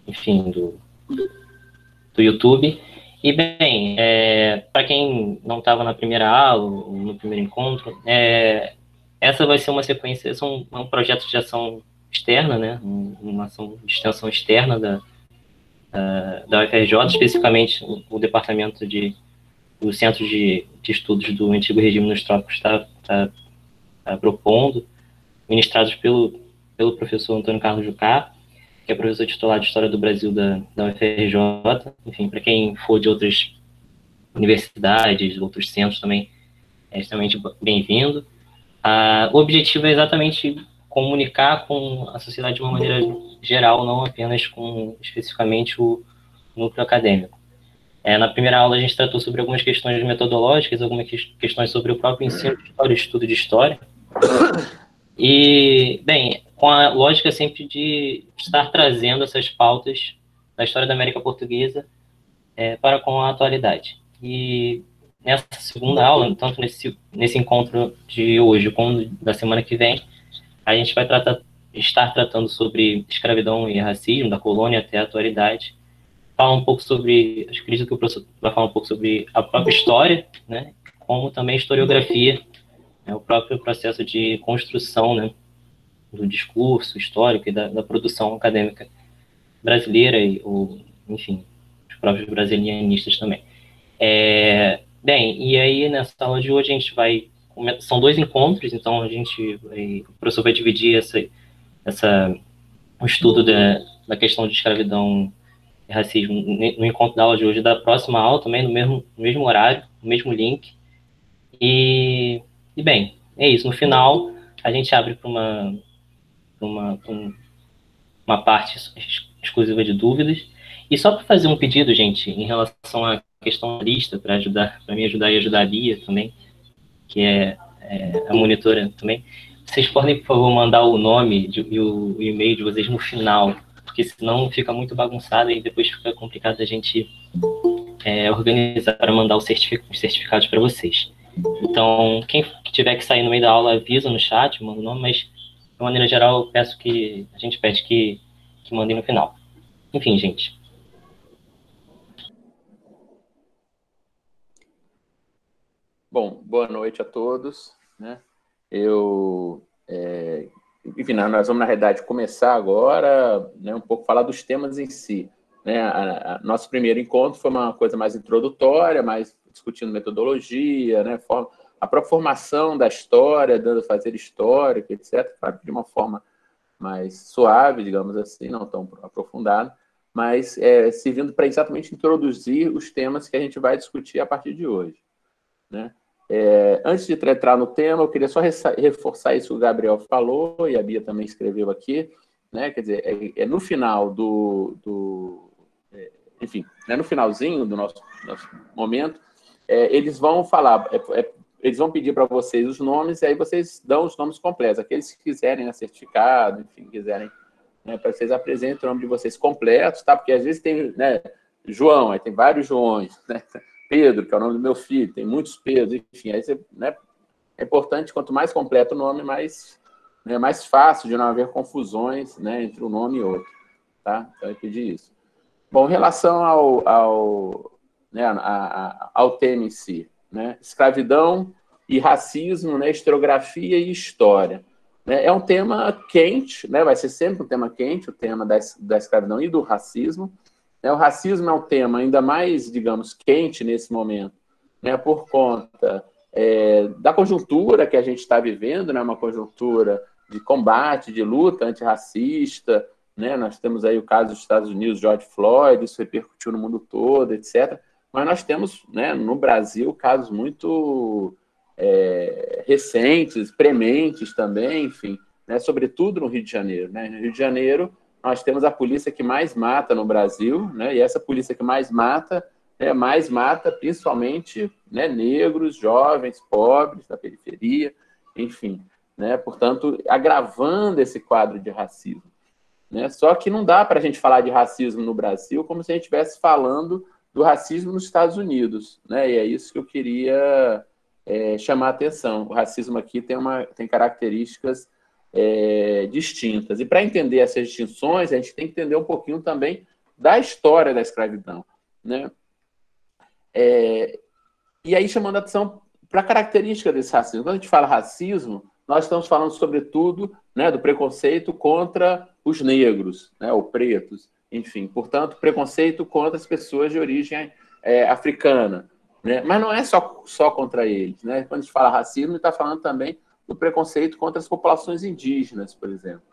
enfim, do YouTube. E, bem, para quem não estava na primeira aula, ou no primeiro encontro, essa vai ser uma sequência, um projeto de ação externa, né? Uma ação de extensão externa da UFRJ, especificamente o departamento do Centro de Estudos do Antigo Regime nos Trópicos está propondo, ministrados pelo professor Antônio Carlos Jucá, que é professor titular de História do Brasil da UFRJ. Enfim, para quem for de outras universidades, outros centros também, é extremamente bem-vindo. O objetivo é exatamente comunicar com a sociedade de uma maneira geral, não apenas com especificamente o núcleo acadêmico. Na primeira aula a gente tratou sobre algumas questões metodológicas, algumas questões sobre o próprio ensino de história, estudo de história. E, bem, com a lógica sempre de estar trazendo essas pautas da história da América Portuguesa para com a atualidade. E nessa segunda aula, tanto nesse encontro de hoje como da semana que vem, a gente vai estar tratando sobre escravidão e racismo, da colônia até a atualidade. Falar um pouco sobre, acredito que o professor vai falar um pouco sobre a própria história, né, como também historiografia, o próprio processo de construção, né, do discurso histórico e da produção acadêmica brasileira, enfim, os próprios brasilianistas também. Bem, e aí nessa aula de hoje a gente vai... São 2 encontros, então o professor vai dividir o estudo da questão de escravidão e racismo no encontro da aula de hoje, da próxima aula também, no mesmo horário, no mesmo link. E bem, é isso. No final, a gente abre para uma parte exclusiva de dúvidas. E só para fazer um pedido, gente, em relação à questão da lista, para me ajudar e ajudar a Bia também, que é a monitora também, vocês podem, por favor, mandar o nome e o e-mail de vocês no final, porque senão fica muito bagunçado e depois fica complicado a gente organizar para mandar os certificados para vocês. Então, quem tiver que sair no meio da aula, avisa no chat, manda o nome, mas, de maneira geral, a gente pede que mandem no final. Enfim, gente. Bom, boa noite a todos, né? Enfim, nós vamos, na realidade, começar agora, né, um pouco falar dos temas em si, né? Nosso primeiro encontro foi uma coisa mais introdutória, mais discutindo metodologia, né, a própria formação da história, dando fazer histórico, etc., claro, de uma forma mais suave, digamos assim, não tão aprofundada, mas servindo para exatamente introduzir os temas que a gente vai discutir a partir de hoje, né? Antes de entrar no tema, eu queria só reforçar isso que o Gabriel falou, e a Bia também escreveu aqui, né? Quer dizer, no final enfim, no finalzinho do nosso momento, eles vão falar, eles vão pedir para vocês os nomes, e aí vocês dão os nomes completos. Aqueles que quiserem, né, certificado, enfim, quiserem, né, para vocês apresentem o nome de vocês completos, tá? Porque às vezes tem, né, João, aí tem vários Joões, né? Pedro, que é o nome do meu filho, tem muitos Pedros, enfim, aí você, né, é importante, quanto mais completo o nome, mais fácil de não haver confusões, né, entre um nome e outro, tá? Então, eu pedi isso. Bom, em relação ao tema em si, né, escravidão e racismo, né, historiografia e história, né, é um tema quente, né, vai ser sempre um tema quente, o tema da escravidão e do racismo. O racismo é um tema ainda mais, digamos, quente nesse momento, né, por conta da conjuntura que a gente está vivendo, né, uma conjuntura de combate, de luta antirracista, né, nós temos aí o caso dos Estados Unidos, George Floyd, isso repercutiu no mundo todo, etc. Mas nós temos, né, no Brasil, casos muito recentes, prementes também, enfim, né, sobretudo no Rio de Janeiro. Né? No Rio de Janeiro, nós temos a polícia que mais mata no Brasil, né? E essa polícia que mais mata principalmente, né, negros, jovens, pobres, da periferia, enfim, né? Portanto, agravando esse quadro de racismo. Né? Só que não dá para a gente falar de racismo no Brasil como se a gente estivesse falando do racismo nos Estados Unidos. Né? E é isso que eu queria chamar a atenção. O racismo aqui tem características distintas. E para entender essas distinções, a gente tem que entender um pouquinho também da história da escravidão, né? E aí chamando a atenção para a característica desse racismo. Quando a gente fala racismo, nós estamos falando, sobretudo, né, do preconceito contra os negros, né, ou pretos, enfim. Portanto, preconceito contra as pessoas de origem africana. Né? Mas não é só contra eles. Né? Quando a gente fala racismo, a gente está falando também do preconceito contra as populações indígenas, por exemplo.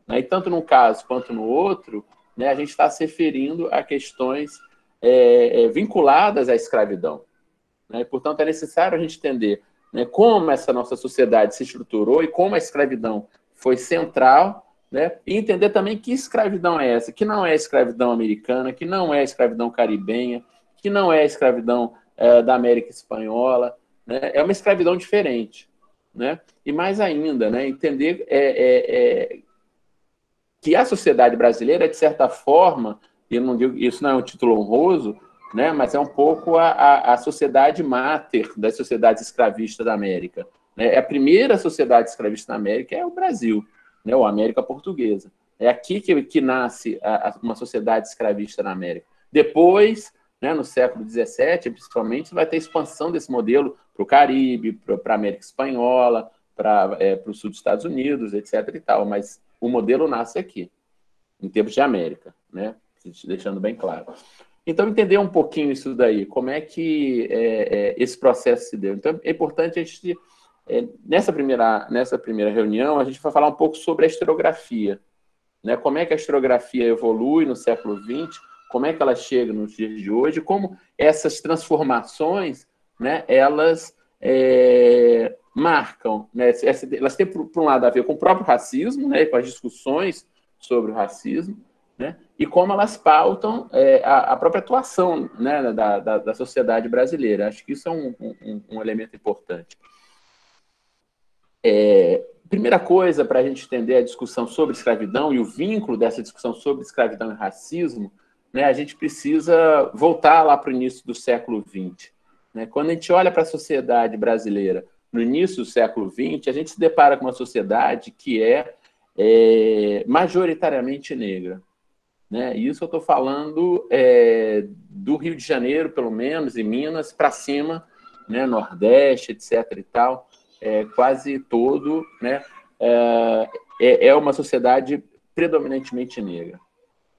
Né? E tanto num caso quanto no outro, né, a gente está se referindo a questões vinculadas à escravidão. Né? Portanto, é necessário a gente entender, né, como essa nossa sociedade se estruturou e como a escravidão foi central, né? E entender também que escravidão é essa, que não é a escravidão americana, que não é a escravidão caribenha, que não é a escravidão da América Espanhola, né? É uma escravidão diferente. Né? E mais ainda, né, entender que a sociedade brasileira, de certa forma, e eu não digo, isso não é um título honroso, né, mas é um pouco a sociedade máter das sociedades escravistas da América. Né? A primeira sociedade escravista da América é o Brasil, né, ou a América Portuguesa. É aqui que nasce uma sociedade escravista na América. Depois, né, no século XVII, principalmente, vai ter expansão desse modelo para o Caribe, para a América Espanhola, para o sul dos Estados Unidos, etc. e tal. Mas o modelo nasce aqui, em termos de América, né? Deixando bem claro. Então, entender um pouquinho isso daí, como é que esse processo se deu. Então, é importante a gente, nessa primeira reunião, a gente vai falar um pouco sobre a historiografia, né? Como é que a historiografia evolui no século XX, como é que ela chega nos dias de hoje, como essas transformações, né, elas marcam, né, elas têm, por um lado, a ver com o próprio racismo, né, com as discussões sobre o racismo, né, e como elas pautam a própria atuação, né, da sociedade brasileira. Acho que isso é um elemento importante. Primeira coisa para a gente entender a discussão sobre escravidão e o vínculo dessa discussão sobre escravidão e racismo, né, a gente precisa voltar lá para o início do século XX. Né? Quando a gente olha para a sociedade brasileira no início do século XX, a gente se depara com uma sociedade que é majoritariamente negra. Né? E isso eu estou falando do Rio de Janeiro, pelo menos, e Minas, para cima, né, Nordeste, etc. e tal, quase todo, né, é uma sociedade predominantemente negra.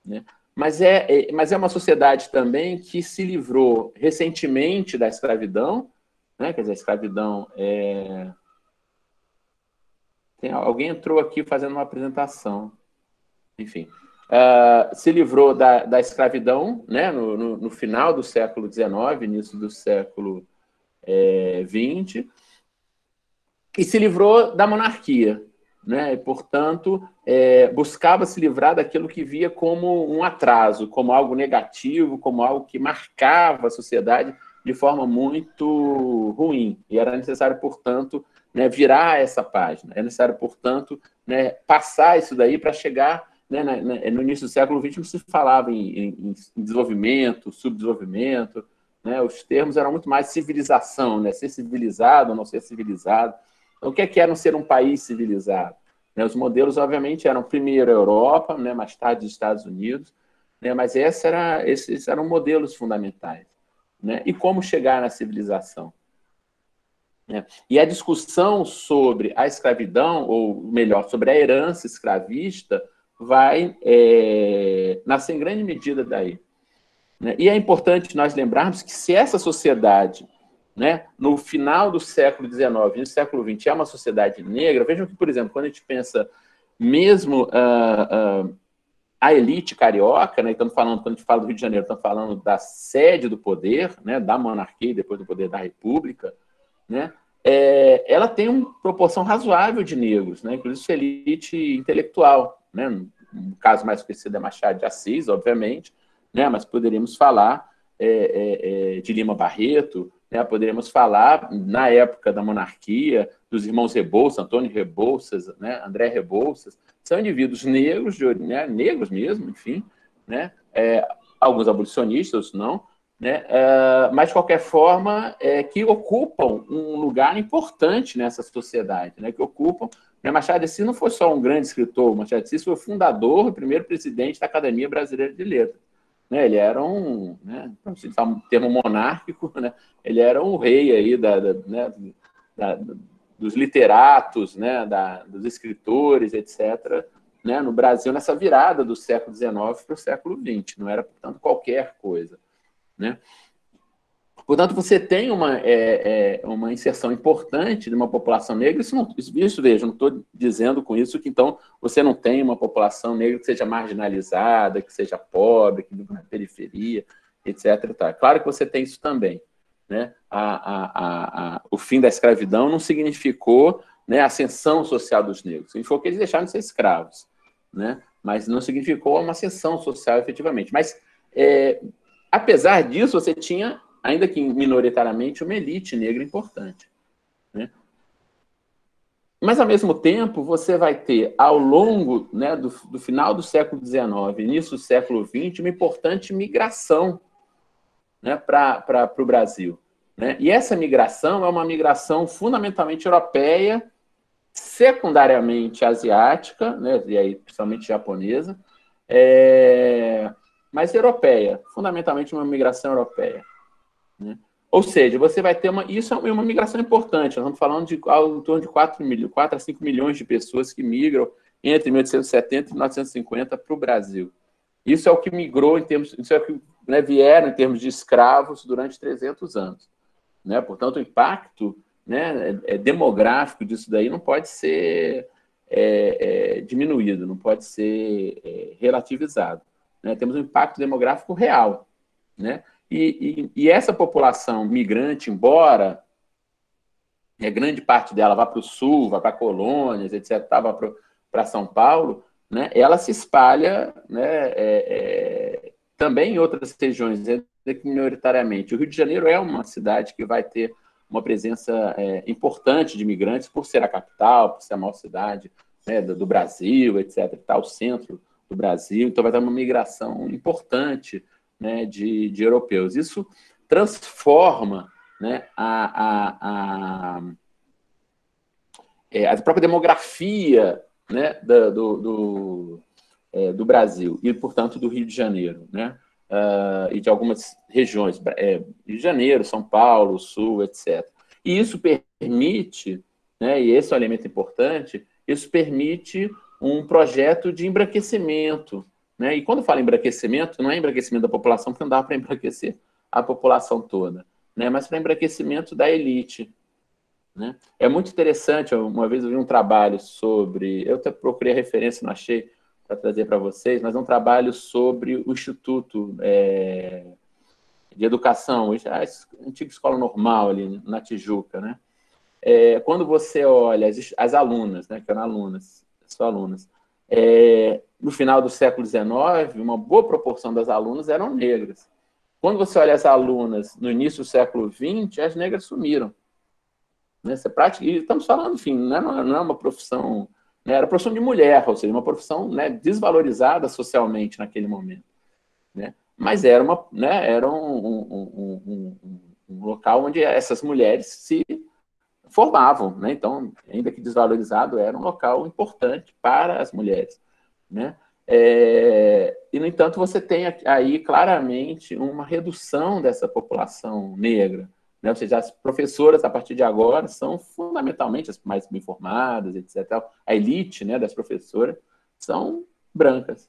Né? Mas é uma sociedade também que se livrou recentemente da escravidão, né? Quer dizer, a escravidão alguém entrou aqui fazendo uma apresentação. Enfim, se livrou da escravidão, né? No final do século XIX, início do século XX, e se livrou da monarquia. Né? E, portanto, buscava se livrar daquilo que via como um atraso, como algo negativo, como algo que marcava a sociedade de forma muito ruim. E era necessário, portanto, né, virar essa página. É necessário, portanto, né, passar isso daí para chegar... Né, no início do século XX não se falava em desenvolvimento, subdesenvolvimento. Né? Os termos eram muito mais civilização, né? Ser civilizado ou não ser civilizado. Então, o que é não ser um país civilizado? Né, os modelos, obviamente, eram primeiro a Europa, né, mais tarde os Estados Unidos, né, mas esses eram modelos fundamentais. Né, e como chegar na civilização? Né? E a discussão sobre a escravidão, ou melhor, sobre a herança escravista, vai nascer em grande medida daí. Né? E é importante nós lembrarmos que se essa sociedade... Né? No final do século XIX e no século XX é uma sociedade negra. Vejam que, por exemplo, quando a gente pensa mesmo a elite carioca, né? Estamos falando, quando a gente fala do Rio de Janeiro, estamos falando da sede do poder, né? Da monarquia e depois do poder da república, né? Ela tem uma proporção razoável de negros, né? Inclusive elite intelectual. Né? No caso mais conhecido é Machado de Assis, obviamente, né? Mas poderíamos falar de Lima Barreto, né? Poderíamos falar, na época da monarquia, dos irmãos Rebouças, Antônio Rebouças, né? André Rebouças, são indivíduos negros, né? Negros mesmo, enfim, né? Alguns abolicionistas, não, né? Mas, de qualquer forma, que ocupam um lugar importante nessa sociedade, né? Que ocupam... Né? Machado de Assis não foi só um grande escritor, Machado de Assis foi o fundador e primeiro presidente da Academia Brasileira de Letras. né, ele era para utilizar um termo monárquico, né, ele era um rei aí dos literatos, né, dos escritores, etc., né, no Brasil, nessa virada do século XIX para o século XX. Não era, portanto, qualquer coisa, né? Portanto, você tem uma inserção importante de uma população negra. Isso veja, não estou dizendo com isso que, então, você não tem uma população negra que seja marginalizada, que seja pobre, que vive na periferia, etc. Tá. Claro que você tem isso também, né? O fim da escravidão não significou, né, a ascensão social dos negros. Significou que eles deixaram de ser escravos, né? Mas não significou uma ascensão social, efetivamente. Mas, apesar disso, você tinha, ainda que minoritariamente, uma elite negra importante, né? Mas, ao mesmo tempo, você vai ter, ao longo, né, do final do século XIX, início do século XX, uma importante migração, né, para o Brasil, né? E essa migração é uma migração fundamentalmente europeia, secundariamente asiática, né, e aí, principalmente japonesa, mas europeia, fundamentalmente uma migração europeia, né? Ou seja, você vai ter isso é uma migração importante. Nós estamos falando de em torno de 4 a 5 milhões de pessoas que migram entre 1870 e 1950 para o Brasil. Isso é o que migrou isso é o que, né, vieram em termos de escravos durante 300 anos, né? Portanto, o impacto, né, demográfico disso daí não pode ser diminuído, não pode ser relativizado, né? Temos um impacto demográfico real, né? E essa população migrante, embora grande parte dela vá para o sul, vá para colônias, etc., vá para São Paulo, né, ela se espalha, né, também em outras regiões, minoritariamente. O Rio de Janeiro é uma cidade que vai ter uma presença importante de imigrantes, por ser a capital, por ser a maior cidade, né, do Brasil, etc., está o centro do Brasil, então vai ter uma migração importante, né, de europeus. Isso transforma, né, a própria demografia, né, do Brasil e, portanto, do Rio de Janeiro, né, e de algumas regiões, Rio de Janeiro, São Paulo, Sul, etc. E isso permite, né, e esse é um elemento importante, isso permite um projeto de embranquecimento, né? E quando fala embranquecimento, não é embranquecimento da população, porque não dá para embranquecer a população toda, né? Mas para embranquecimento da elite, né? É muito interessante, uma vez eu vi um trabalho sobre, eu até procurei a referência, não achei para trazer para vocês, mas é um trabalho sobre o Instituto de Educação, a antiga escola normal ali na Tijuca, né? Quando você olha as alunas, né, que eram alunas, só alunas, no final do século XIX, uma boa proporção das alunas eram negras. Quando você olha as alunas no início do século XX, as negras sumiram, né? E estamos falando, enfim, não é uma profissão, né, era profissão de mulher, ou seja, uma profissão, né, desvalorizada socialmente naquele momento, né? Mas era um local onde essas mulheres se formavam, né? Então, ainda que desvalorizado, era um local importante para as mulheres, né? E, no entanto, você tem aí claramente uma redução dessa população negra, né? Ou seja, as professoras, a partir de agora, são fundamentalmente as mais bem formadas, etc. A elite, né, das professoras são brancas,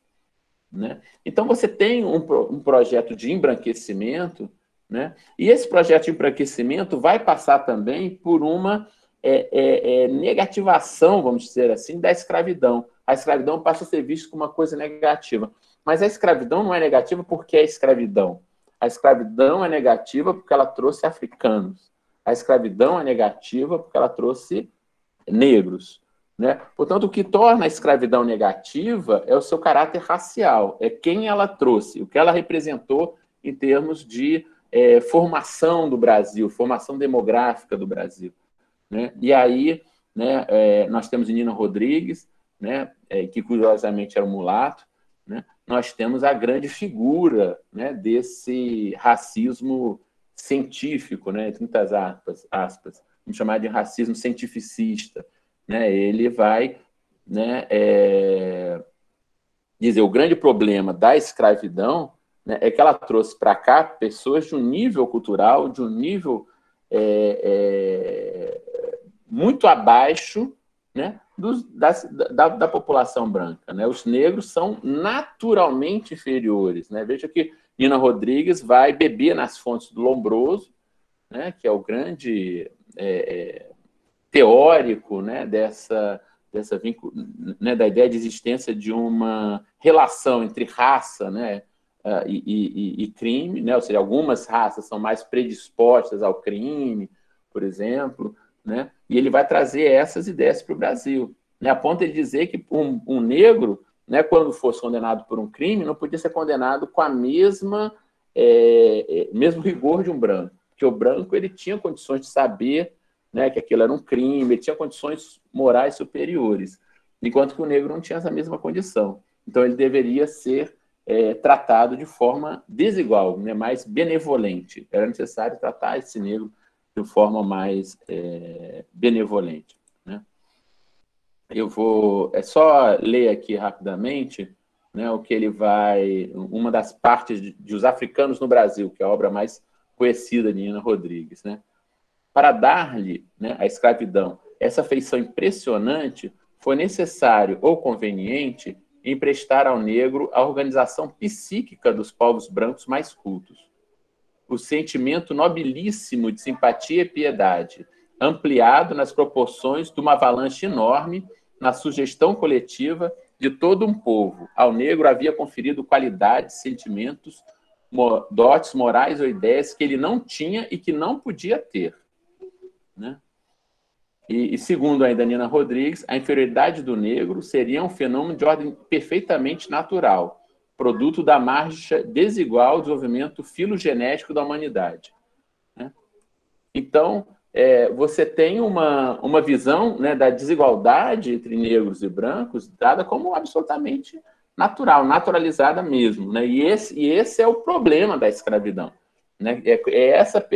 né? Então, você tem um projeto de embranquecimento, né? E esse projeto de embranquecimento vai passar também por uma negativação, vamos dizer assim, da escravidão. A escravidão passa a ser vista como uma coisa negativa. Mas a escravidão não é negativa porque é escravidão. A escravidão é negativa porque ela trouxe africanos. A escravidão é negativa porque ela trouxe negros, né? Portanto, o que torna a escravidão negativa é o seu caráter racial, é quem ela trouxe, o que ela representou em termos de formação do Brasil, formação demográfica do Brasil, né? E aí, né, nós temos Nina Rodrigues, né, que curiosamente era um mulato, né? Nós temos a grande figura, né, desse racismo científico, né, entre muitas aspas, vamos chamar de racismo cientificista, né? Ele vai, né, dizer o grande problema da escravidão, né, é que ela trouxe para cá pessoas de um nível cultural, de um nível muito abaixo, né, da população branca, né? Os negros são naturalmente inferiores, né? Veja que Nina Rodrigues vai beber nas fontes do Lombroso, né, que é o grande teórico, né, né, da ideia de existência de uma relação entre raça, né, e crime, né? Ou seja, algumas raças são mais predispostas ao crime, por exemplo, né? E ele vai trazer essas ideias para o Brasil, né? A ponto de dizer que um negro, né, quando fosse condenado por um crime, não podia ser condenado com a mesmo rigor de um branco, porque o branco ele tinha condições de saber, né, que aquilo era um crime, ele tinha condições morais superiores, enquanto que o negro não tinha essa mesma condição. Então ele deveria ser tratado de forma desigual, né, mais benevolente. Era necessário tratar esse negro de forma mais benevolente, né? Eu vou só ler aqui rapidamente, né, o que ele vai... Uma das partes de Os Africanos no Brasil, que é a obra mais conhecida de Nina Rodrigues, né? Para dar-lhe, né, a escravidão essa feição impressionante, foi necessário ou conveniente emprestar ao negro a organização psíquica dos povos brancos mais cultos. O sentimento nobilíssimo de simpatia e piedade, ampliado nas proporções de uma avalanche enorme, na sugestão coletiva de todo um povo. Ao negro havia conferido qualidades, sentimentos, dotes morais ou ideias que ele não tinha e que não podia ter, né? E segundo ainda Nina Rodrigues, a inferioridade do negro seria um fenômeno de ordem perfeitamente natural, produto da marcha desigual do desenvolvimento filogenético da humanidade, né? Então, você tem uma visão, né, da desigualdade entre negros e brancos dada como absolutamente natural, naturalizada mesmo, né? E esse é o problema da escravidão, né?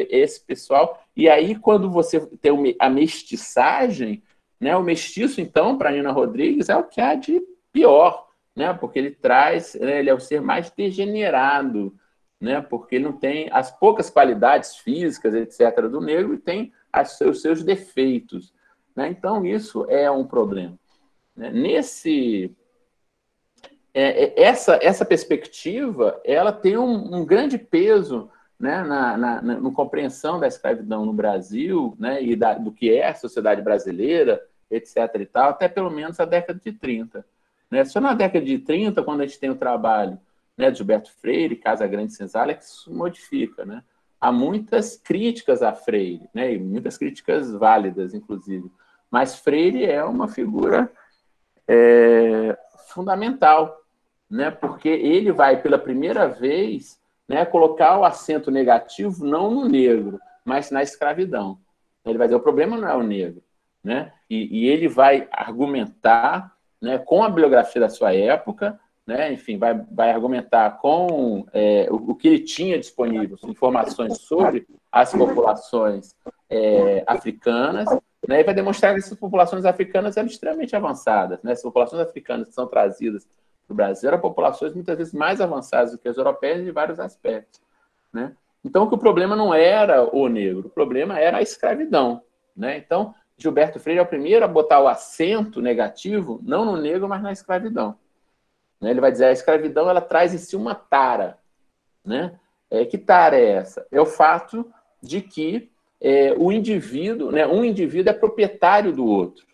Esse pessoal. E aí, quando você tem a mestiçagem, né, o mestiço, então, para Nina Rodrigues, é o que há de pior, né? Porque ele traz, né, ele é o ser mais degenerado, né? Porque ele não tem as poucas qualidades físicas, etc., do negro, e tem os seus defeitos, né? Então, isso é um problema, né? Essa perspectiva, ela tem um grande peso, né, na compreensão da escravidão no Brasil, né, e do que é a sociedade brasileira, etc. e tal, até pelo menos a década de 30. Né? Só na década de 30, quando a gente tem o trabalho, né, de Gilberto Freire, Casa Grande e Senzala, que isso modifica, né? Há muitas críticas a Freire, né, e muitas críticas válidas, inclusive, mas Freire é uma figura fundamental, né, porque ele vai, pela primeira vez, né, colocar o acento negativo não no negro, mas na escravidão. Ele vai dizer, o problema não é o negro, né? E ele vai argumentar, né, com a bibliografia da sua época, né, enfim, vai argumentar com o que ele tinha disponível, informações sobre as populações africanas, né, e vai demonstrar que essas populações africanas eram extremamente avançadas, né? As populações africanas que são trazidas para o Brasil eram populações muitas vezes mais avançadas do que as europeias em vários aspectos, né? Então, que o problema não era o negro, o problema era a escravidão, né? Então, Gilberto Freire é o primeiro a botar o acento negativo, não no negro, mas na escravidão, né? Ele vai dizer, a escravidão ela traz em si uma tara, né? Que tara é essa? É o fato de que o indivíduo, né, um indivíduo é proprietário do outro,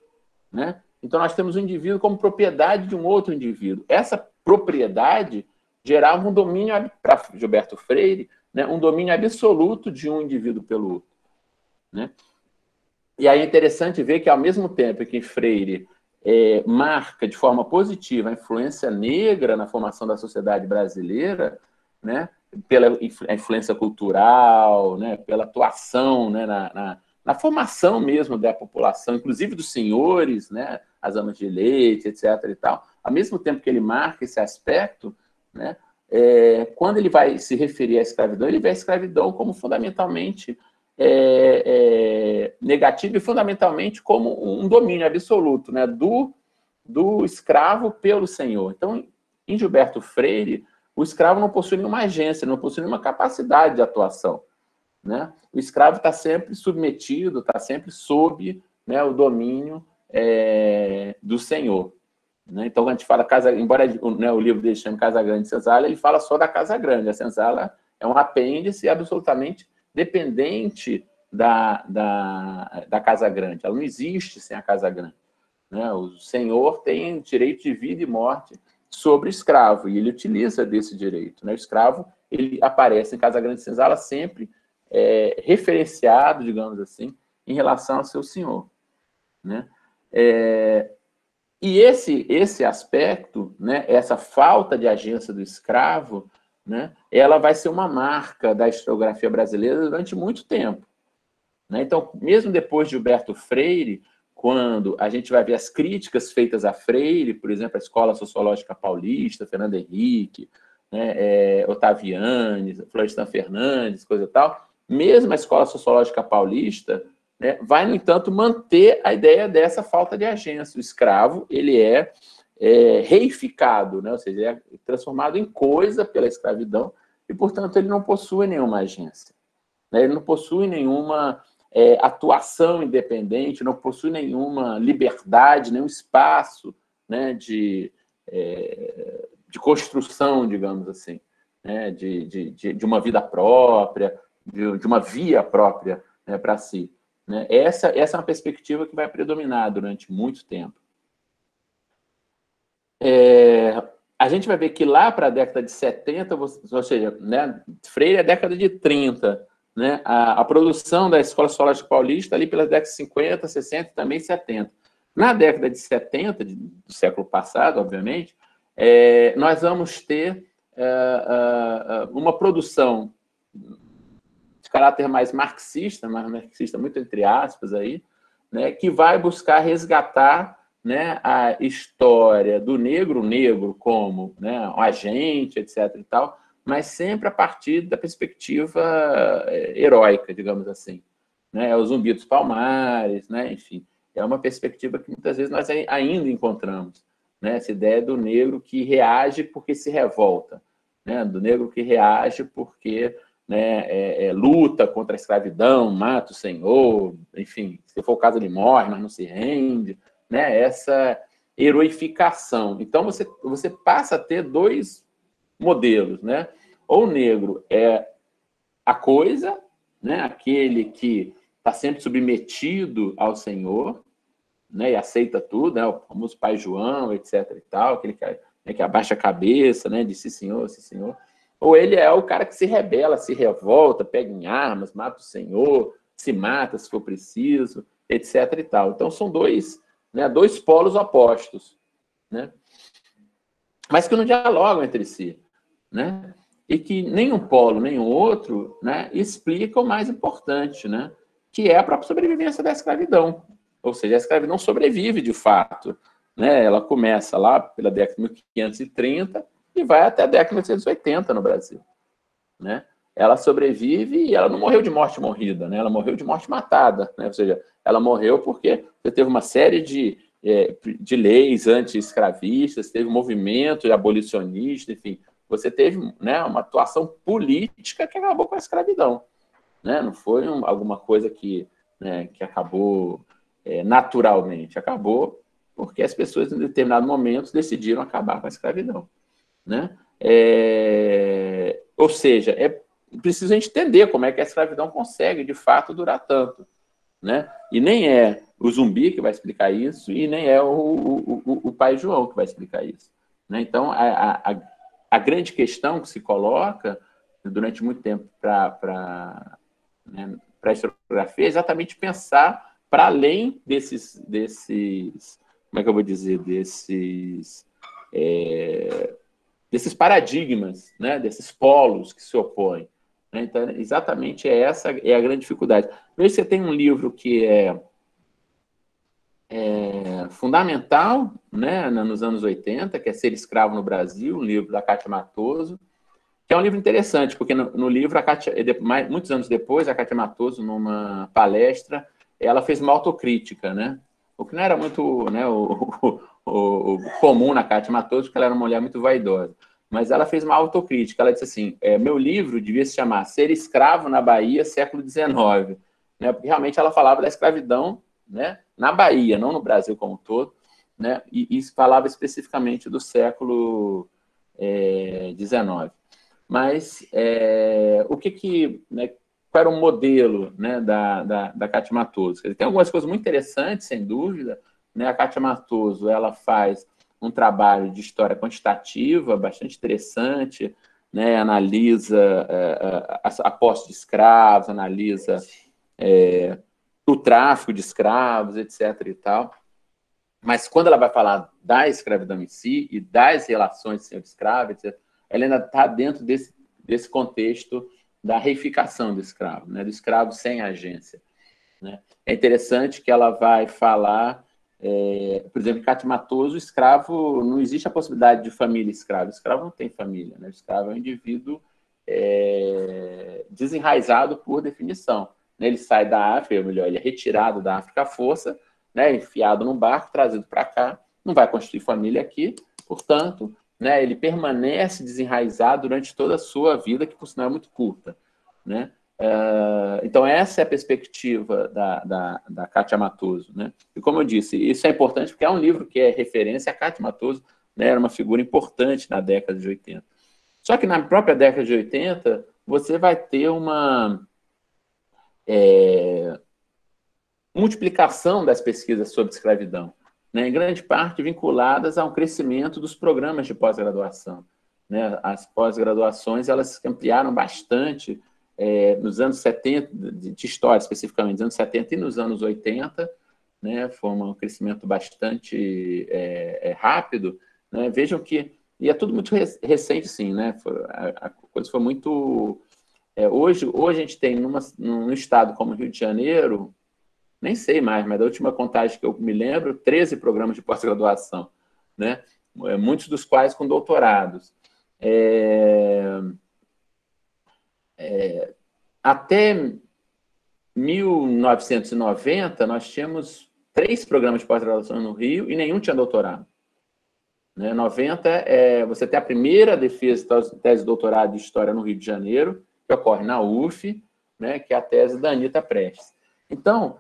né? Então, nós temos o indivíduo como propriedade de um outro indivíduo. Essa propriedade gerava um domínio, para Gilberto Freire, né, um domínio absoluto de um indivíduo pelo outro, né? E aí é interessante ver que, ao mesmo tempo que Freire marca de forma positiva a influência negra na formação da sociedade brasileira, né, pela influência cultural, né, pela atuação, né, na formação mesmo da população, inclusive dos senhores, né, as amas de leite, etc. e tal. Ao mesmo tempo que ele marca esse aspecto, né, quando ele vai se referir à escravidão, ele vê a escravidão como fundamentalmente negativo e fundamentalmente como um domínio absoluto, né, do escravo pelo senhor. Então, em Gilberto Freire, o escravo não possui nenhuma agência, não possui nenhuma capacidade de atuação, né? O escravo está sempre submetido, está sempre sob, né, o domínio do senhor. Né? Então, quando a gente fala casa, embora, né, o livro dele chame Casa Grande e Senzala, ele fala só da Casa Grande. A Senzala é um apêndice absolutamente dependente da Casa Grande. Ela não existe sem a Casa Grande. Né? O senhor tem direito de vida e morte sobre o escravo, e ele utiliza desse direito. Né? O escravo, ele aparece em Casa Grande e Senzala sempre referenciado, digamos assim, em relação ao seu senhor. Né? E esse aspecto, né, essa falta de agência do escravo, né, ela vai ser uma marca da historiografia brasileira durante muito tempo. Né? Então, mesmo depois de Gilberto Freire, quando a gente vai ver as críticas feitas a Freire, por exemplo, a Escola Sociológica Paulista, Fernando Henrique, né, Otaviani, Florestan Fernandes, coisa e tal, mesmo a Escola Sociológica Paulista, né, vai, no entanto, manter a ideia dessa falta de agência. O escravo, ele é reificado, né, ou seja, é transformado em coisa pela escravidão e, portanto, ele não possui nenhuma agência. Né, ele não possui nenhuma atuação independente, não possui nenhuma liberdade, nenhum espaço, né, de construção, digamos assim, né, de uma vida própria, de uma via própria, né, para si. Né? Essa é uma perspectiva que vai predominar durante muito tempo. A gente vai ver que lá para a década de 70, ou seja, né, Freire é década de 30, né, a produção da Escola Sociológica Paulista ali pelas décadas de 50, 60 e também 70. Na década de 70, do século passado, obviamente, nós vamos ter uma produção de caráter mais marxista, mas marxista muito entre aspas aí, né, que vai buscar resgatar, né, a história do negro como, né, um agente, etc. e tal, mas sempre a partir da perspectiva heróica, digamos assim. Né? O Zumbi dos Palmares, né? Enfim, é uma perspectiva que muitas vezes nós ainda encontramos. Né? Essa ideia do negro que reage porque se revolta, né? Do negro que reage porque, né, luta contra a escravidão, mata o senhor, enfim, se for o caso ele morre, mas não se rende. Né? Essa heroificação. Então, você passa a ter dois modelos, né? Ou o negro é a coisa, né? Aquele que está sempre submetido ao Senhor, né? E aceita tudo, né? O famoso Pai João, etc. e tal, aquele que abaixa a cabeça, né? Diz sim, senhor, sim, senhor. Ou ele é o cara que se rebela, se revolta, pega em armas, mata o Senhor, se mata se for preciso, etc. e tal. Então, são dois, né? Dois polos opostos, né? Mas que não dialogam entre si. Né? E que nem um polo, nem o outro, né, explica o mais importante, né, que é a própria sobrevivência da escravidão. Ou seja, a escravidão sobrevive de fato. Né? Ela começa lá pela década de 1530 e vai até a década de 1880 no Brasil. Né? Ela sobrevive e ela não morreu de morte morrida, né? Ela morreu de morte matada. Né? Ou seja, ela morreu porque você teve uma série de leis anti-escravistas, teve um movimento abolicionista, enfim, você teve, né, uma atuação política que acabou com a escravidão. Né? Não foi alguma coisa que acabou naturalmente. Acabou porque as pessoas, em determinado momento, decidiram acabar com a escravidão. Né? Ou seja, é preciso a gente entender como é que a escravidão consegue, de fato, durar tanto. Né? E nem é o Zumbi que vai explicar isso, e nem é o Pai João que vai explicar isso. Né? Então, a grande questão que se coloca durante muito tempo para a historiografia é exatamente pensar para além desses, como é que eu vou dizer, desses paradigmas, né? Desses polos que se opõem. Né? Então, exatamente essa é a grande dificuldade. Veja, você tem um livro que é fundamental, né, nos anos 80, que é Ser Escravo no Brasil, um livro da Kátia Matoso, que é um livro interessante, porque no livro, muitos anos depois, a Kátia Matoso, numa palestra, ela fez uma autocrítica, né? O que não era muito, né, o comum na Kátia Matoso, porque ela era uma mulher muito vaidosa. mas ela fez uma autocrítica. Ela disse assim, meu livro devia se chamar Ser Escravo na Bahia, século XIX, né? Porque realmente ela falava da escravidão, né, na Bahia, não no Brasil como um todo, né? E falava especificamente do século XIX. Mas o né, qual era o modelo, né, da Cátia Matoso? Tem algumas coisas muito interessantes, sem dúvida, né? A Cátia Matoso, ela faz um trabalho de história quantitativa bastante interessante, né? Analisa a posse de escravos, analisa o tráfico de escravos, etc. e tal. Mas quando ela vai falar da escravidão em si e das relações de senhor-escravo, etc., ela ainda está dentro desse contexto da reificação do escravo, né? Do escravo sem agência, né? É interessante que ela vai falar, por exemplo, em Cátia Matoso, o escravo, não existe a possibilidade de família escrava. O escravo não tem família, né? O escravo é um indivíduo desenraizado por definição, né? Ele sai da África, ou melhor, ele é retirado da África à força, né? Enfiado num barco, trazido para cá, não vai construir família aqui, portanto, né, ele permanece desenraizado durante toda a sua vida, que por sinal é muito curta, né? Então, essa é a perspectiva da Cátia Matoso, né? E, como eu disse, isso é importante porque é um livro que é referência. A Cátia Matoso, né, era uma figura importante na década de 80. Só que na própria década de 80, você vai ter uma multiplicação das pesquisas sobre escravidão, né, em grande parte vinculadas a um crescimento dos programas de pós-graduação, né? As pós-graduações, elas ampliaram bastante nos anos 70, de história especificamente, nos anos 70 e nos anos 80, né? Foi um crescimento bastante rápido, né? Vejam que, e é tudo muito recente, sim, né? A coisa foi muito... hoje a gente tem, num estado como o Rio de Janeiro, nem sei mais, mas da última contagem que eu me lembro, 13 programas de pós-graduação, né? Muitos dos quais com doutorados. Até 1990, nós tínhamos 3 programas de pós-graduação no Rio e nenhum tinha doutorado. Né? 90, você tem a primeira defesa de tese de doutorado de História no Rio de Janeiro, que ocorre na UF, né? Que é a tese da Anita Prestes. Então,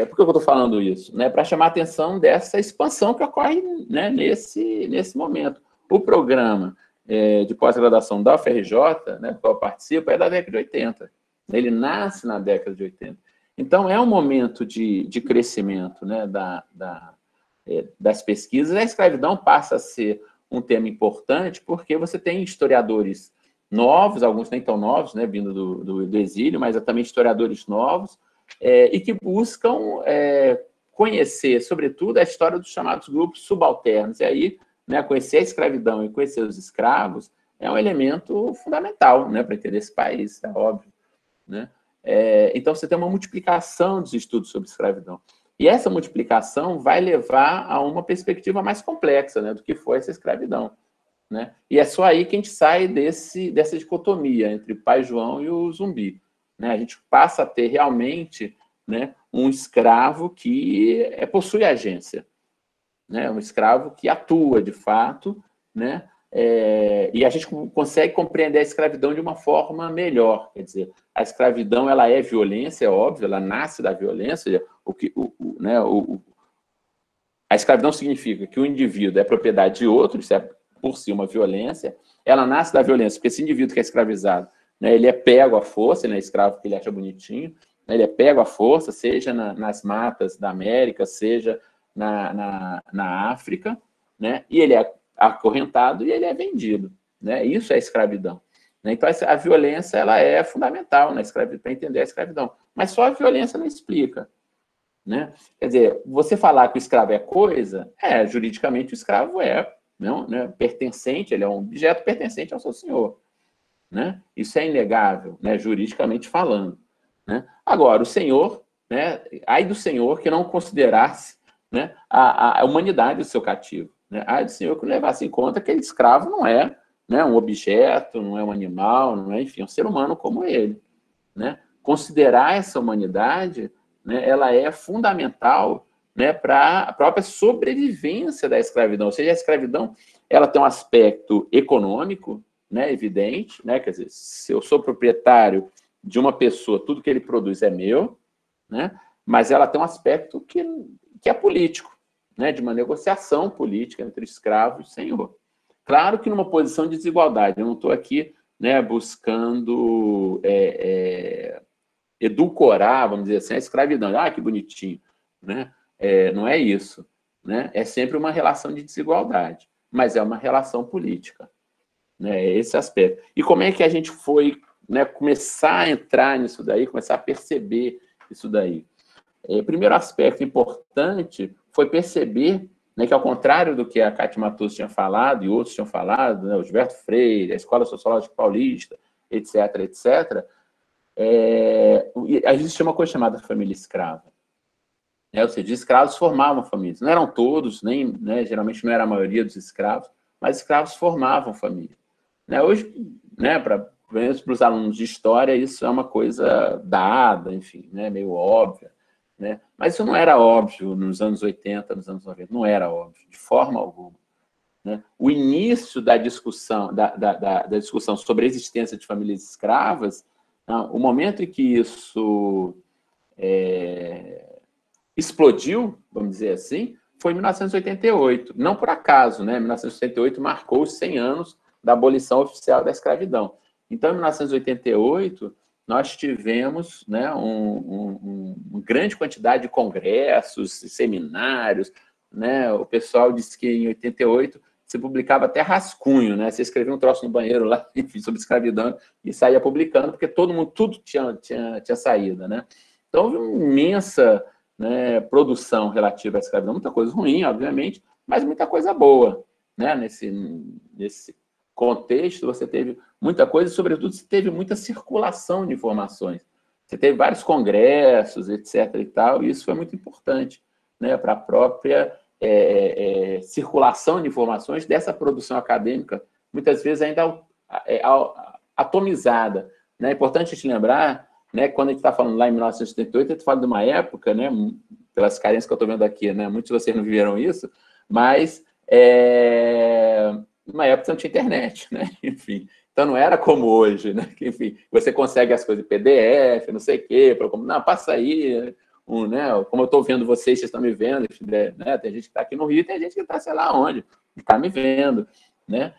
por que eu estou falando isso? Né? Para chamar a atenção dessa expansão que ocorre, né, nesse momento. O programa de pós-graduação da UFRJ, né, do qual eu participo, é da década de 80. Ele nasce na década de 80. Então, é um momento de crescimento, né, das pesquisas. A escravidão passa a ser um tema importante porque você tem historiadores novos, alguns nem tão novos, né, vindo do exílio, mas também historiadores novos, e que buscam conhecer, sobretudo, a história dos chamados grupos subalternos. E aí, né, conhecer a escravidão e conhecer os escravos é um elemento fundamental, né, para entender esse país, é óbvio, né? Então, você tem uma multiplicação dos estudos sobre escravidão. E essa multiplicação vai levar a uma perspectiva mais complexa, né, do que foi essa escravidão, né? E é só aí que a gente sai dessa dicotomia entre o Pai João e o Zumbi, né? A gente passa a ter realmente, né, um escravo que possui agência, né? Um escravo que atua de fato, né? E a gente consegue compreender a escravidão de uma forma melhor. Quer dizer, a escravidão, ela é violência, é óbvio, ela nasce da violência. A escravidão significa que o indivíduo é propriedade de outro, isso é por si uma violência. Ela nasce da violência, porque esse indivíduo que é escravizado, né, ele é pego à força, ele é escravo porque ele acha bonitinho, né, ele é pego à força, seja nas matas da América, seja na África, né, e ele é acorrentado e ele é vendido, né? Isso é escravidão, né? Então, a violência, ela é fundamental na escravidão, para entender a escravidão. Mas só a violência não explica, né? Quer dizer, você falar que o escravo é coisa, juridicamente o escravo não, né, pertencente, ele é um objeto pertencente ao seu senhor, né? Isso é inegável, né, juridicamente falando, né? Agora, o senhor, né, ai do senhor que não considerasse, né, a humanidade do seu cativo, né? Ai do senhor que levasse em conta que aquele escravo não é, né, um objeto, não é um animal, não é, enfim, um ser humano como ele, né? Considerar essa humanidade, né, ela é fundamental, né, para a própria sobrevivência da escravidão. Ou seja, a escravidão ela tem um aspecto econômico, né, evidente, né, quer dizer, se eu sou proprietário de uma pessoa, tudo que ele produz é meu, né, mas ela tem um aspecto que é político, né, de uma negociação política entre escravo e senhor. Claro que numa posição de desigualdade, eu não estou aqui, né, buscando edulcorar, vamos dizer assim, a escravidão. Ah, que bonitinho, né? Não é isso, né? É sempre uma relação de desigualdade, mas é uma relação política, né? Esse aspecto. E como é que a gente foi, né, começar a entrar nisso daí, começar a perceber isso daí? O primeiro aspecto importante foi perceber, né, que, ao contrário do que a Cátia Matoso tinha falado e outros tinham falado, né, o Gilberto Freire, a Escola Sociológica Paulista, etc., etc., existe uma coisa chamada família escrava. Ou seja, escravos formavam famílias. Não eram todos, nem, né, geralmente não era a maioria dos escravos, mas escravos formavam família. Né, hoje, né, para os alunos de história, isso é uma coisa dada, enfim, né, meio óbvia. Né? Mas isso não era óbvio nos anos 80, nos anos 90, não era óbvio, de forma alguma. Né? O início da discussão, da discussão sobre a existência de famílias escravas, o momento em que isso explodiu, vamos dizer assim, foi em 1988. Não por acaso, né? 1988 marcou os 100 anos da abolição oficial da escravidão. Então, em 1988, nós tivemos, né, uma grande quantidade de congressos, seminários, né? O pessoal disse que em 88 se publicava até rascunho, né? Você escrevia um troço no banheiro lá, enfim, sobre escravidão e saía publicando, porque todo mundo, tudo tinha saída, né? Então, houve uma imensa, né, produção relativa à escravidão, muita coisa ruim, obviamente, mas muita coisa boa, né? Nesse contexto, você teve muita coisa, e, sobretudo, você teve muita circulação de informações. Você teve vários congressos, etc. e tal, e isso foi muito importante, né, para a própria circulação de informações dessa produção acadêmica, muitas vezes ainda atomizada. Né? É importante a gente lembrar, né, quando a gente está falando lá em 1978, a gente fala de uma época, né, pelas carências que eu estou vendo aqui, né, muitos de vocês não viveram isso, mas numa época não tinha internet, né? Enfim, então não era como hoje, né? Enfim, você consegue as coisas em PDF, não sei o quê, não, passa aí, né? Como eu estou vendo vocês estão me vendo, né? Tem gente que está aqui no Rio, tem gente que está sei lá onde, está me vendo, né?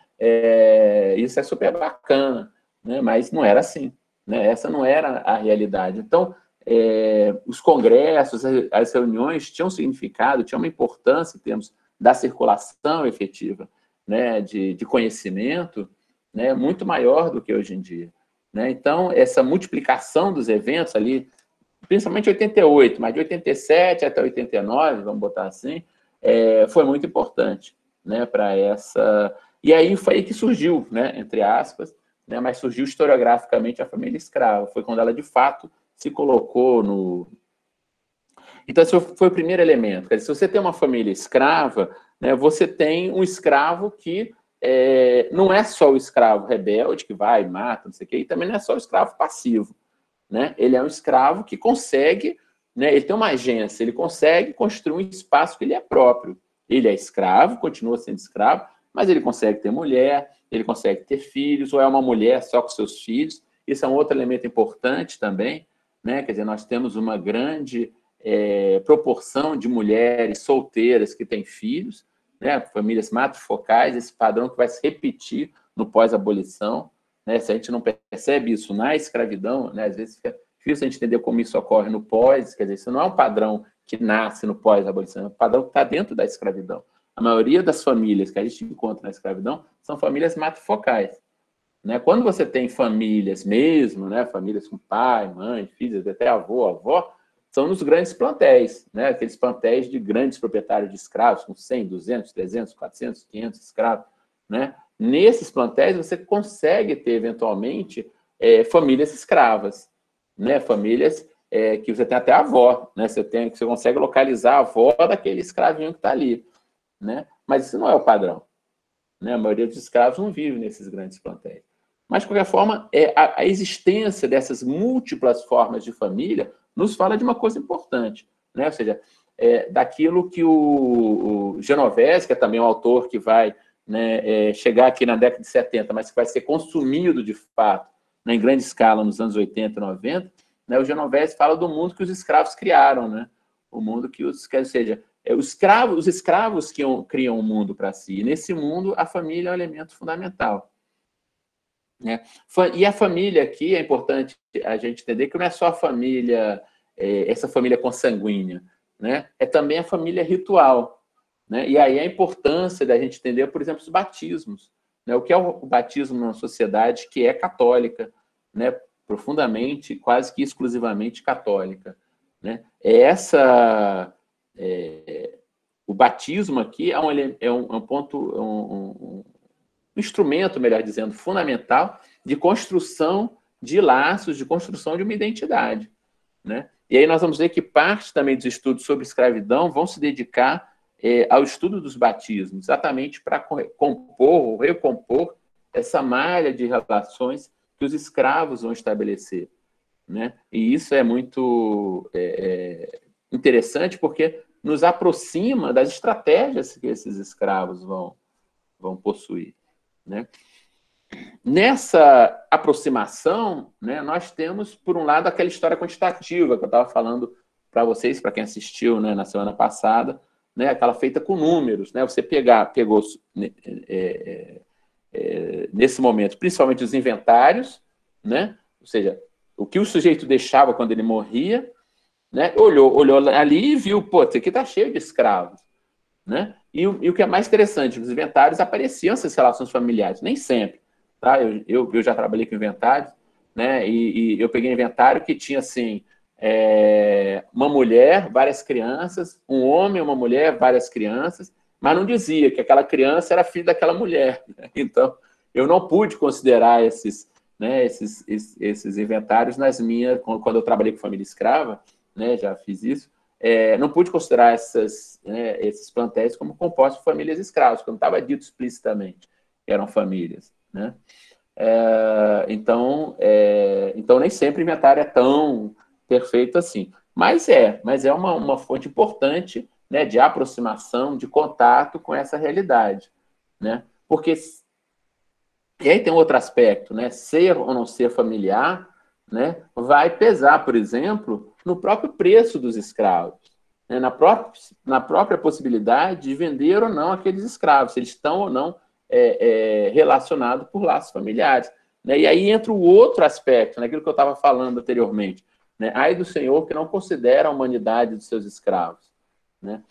Isso é super bacana, né? Mas não era assim, né? Essa não era a realidade. Então, os congressos, as reuniões tinham significado, tinham uma importância em termos da circulação efetiva, né, de conhecimento, né, muito maior do que hoje em dia. Né? Então, essa multiplicação dos eventos ali, principalmente em 88, mas de 87 até 89, vamos botar assim, foi muito importante, né, para essa... E aí foi aí que surgiu, né, entre aspas, né, mas surgiu historiograficamente a família escrava. Foi quando ela, de fato, se colocou no... Então, esse foi o primeiro elemento. Quer dizer, se você tem uma família escrava, né, você tem um escravo que não é só o escravo rebelde, que vai, mata, não sei o quê, e também não é só o escravo passivo. Né? Ele é um escravo que consegue, né, ele tem uma agência, ele consegue construir um espaço que ele é próprio. Ele é escravo, continua sendo escravo, mas ele consegue ter mulher, ele consegue ter filhos, ou é uma mulher só com seus filhos. Isso é um outro elemento importante também. Né? Quer dizer, nós temos uma grande proporção de mulheres solteiras que têm filhos, né? Famílias matrifocais, esse padrão que vai se repetir no pós-abolição. Né? Se a gente não percebe isso na escravidão, né? Às vezes fica difícil a gente entender como isso ocorre no pós, quer dizer, isso não é um padrão que nasce no pós-abolição, é um padrão que está dentro da escravidão. A maioria das famílias que a gente encontra na escravidão são famílias matrifocais. Né? Quando você tem famílias mesmo, né? Famílias com pai, mãe, filhos, até avô, avó, são nos grandes plantéis, né? Aqueles plantéis de grandes proprietários de escravos, com 100, 200, 300, 400, 500 escravos. Né? Nesses plantéis, você consegue ter, eventualmente, famílias escravas. Né? Famílias que você tem até a avó. Né? Você consegue localizar a avó daquele escravinho que está ali. Né? Mas isso não é o padrão. Né? A maioria dos escravos não vive nesses grandes plantéis. Mas, de qualquer forma, a existência dessas múltiplas formas de família nos fala de uma coisa importante. Né? Ou seja, daquilo que o Genovese, que é também um autor que vai, né, chegar aqui na década de 70, mas que vai ser consumido de fato, né, em grande escala nos anos 80 e 90, né, o Genovese fala do mundo que os escravos criaram, né? O mundo que quer dizer, os escravos que criam um mundo para si. E nesse mundo, a família é um elemento fundamental. Né? E a família aqui, é importante a gente entender que não é só a família, essa família consanguínea, né? É também a família ritual. Né? E aí a importância da gente entender, por exemplo, os batismos. Né? O que é o batismo numa sociedade que é católica, né? Profundamente, quase que exclusivamente católica. Né? O batismo aqui é um ponto, um instrumento, melhor dizendo, fundamental de construção de laços, de construção de uma identidade. Né? E aí nós vamos ver que parte também dos estudos sobre escravidão vão se dedicar ao estudo dos batismos, exatamente para compor ou recompor essa malha de relações que os escravos vão estabelecer. Né? E isso é muito interessante porque nos aproxima das estratégias que esses escravos vão possuir. Né? Nessa aproximação, né, nós temos, por um lado, aquela história quantitativa que eu estava falando para vocês, para quem assistiu, né, na semana passada, né, aquela feita com números. Né, você pegou nesse momento, principalmente os inventários, né, ou seja, o que o sujeito deixava quando ele morria, né, olhou ali e viu, pô, isso aqui está cheio de escravos. Né? E o que é mais interessante, nos inventários apareciam essas relações familiares, nem sempre. Tá? Eu já trabalhei com inventários, né? E eu peguei inventário que tinha assim, uma mulher, várias crianças, um homem, uma mulher, várias crianças, mas não dizia que aquela criança era filha daquela mulher. Né? Então, eu não pude considerar esses inventários nas minhas, quando eu trabalhei com família escrava, né? Já fiz isso. Não pude considerar esses plantéis como compostos de famílias escravas, porque não estava dito explicitamente que eram famílias. Né? Então, nem sempre o inventário é tão perfeito assim. Mas é uma fonte importante, né, de aproximação, de contato com essa realidade. Né? Porque, e aí tem outro aspecto, né? Ser ou não ser familiar, né, vai pesar, por exemplo, no próprio preço dos escravos, né, na própria possibilidade de vender ou não aqueles escravos, se eles estão ou não relacionados por laços familiares. Né? E aí entra o outro aspecto, né, aquilo que eu estava falando anteriormente. Né? Ai do senhor que não considera a humanidade dos seus escravos. Né?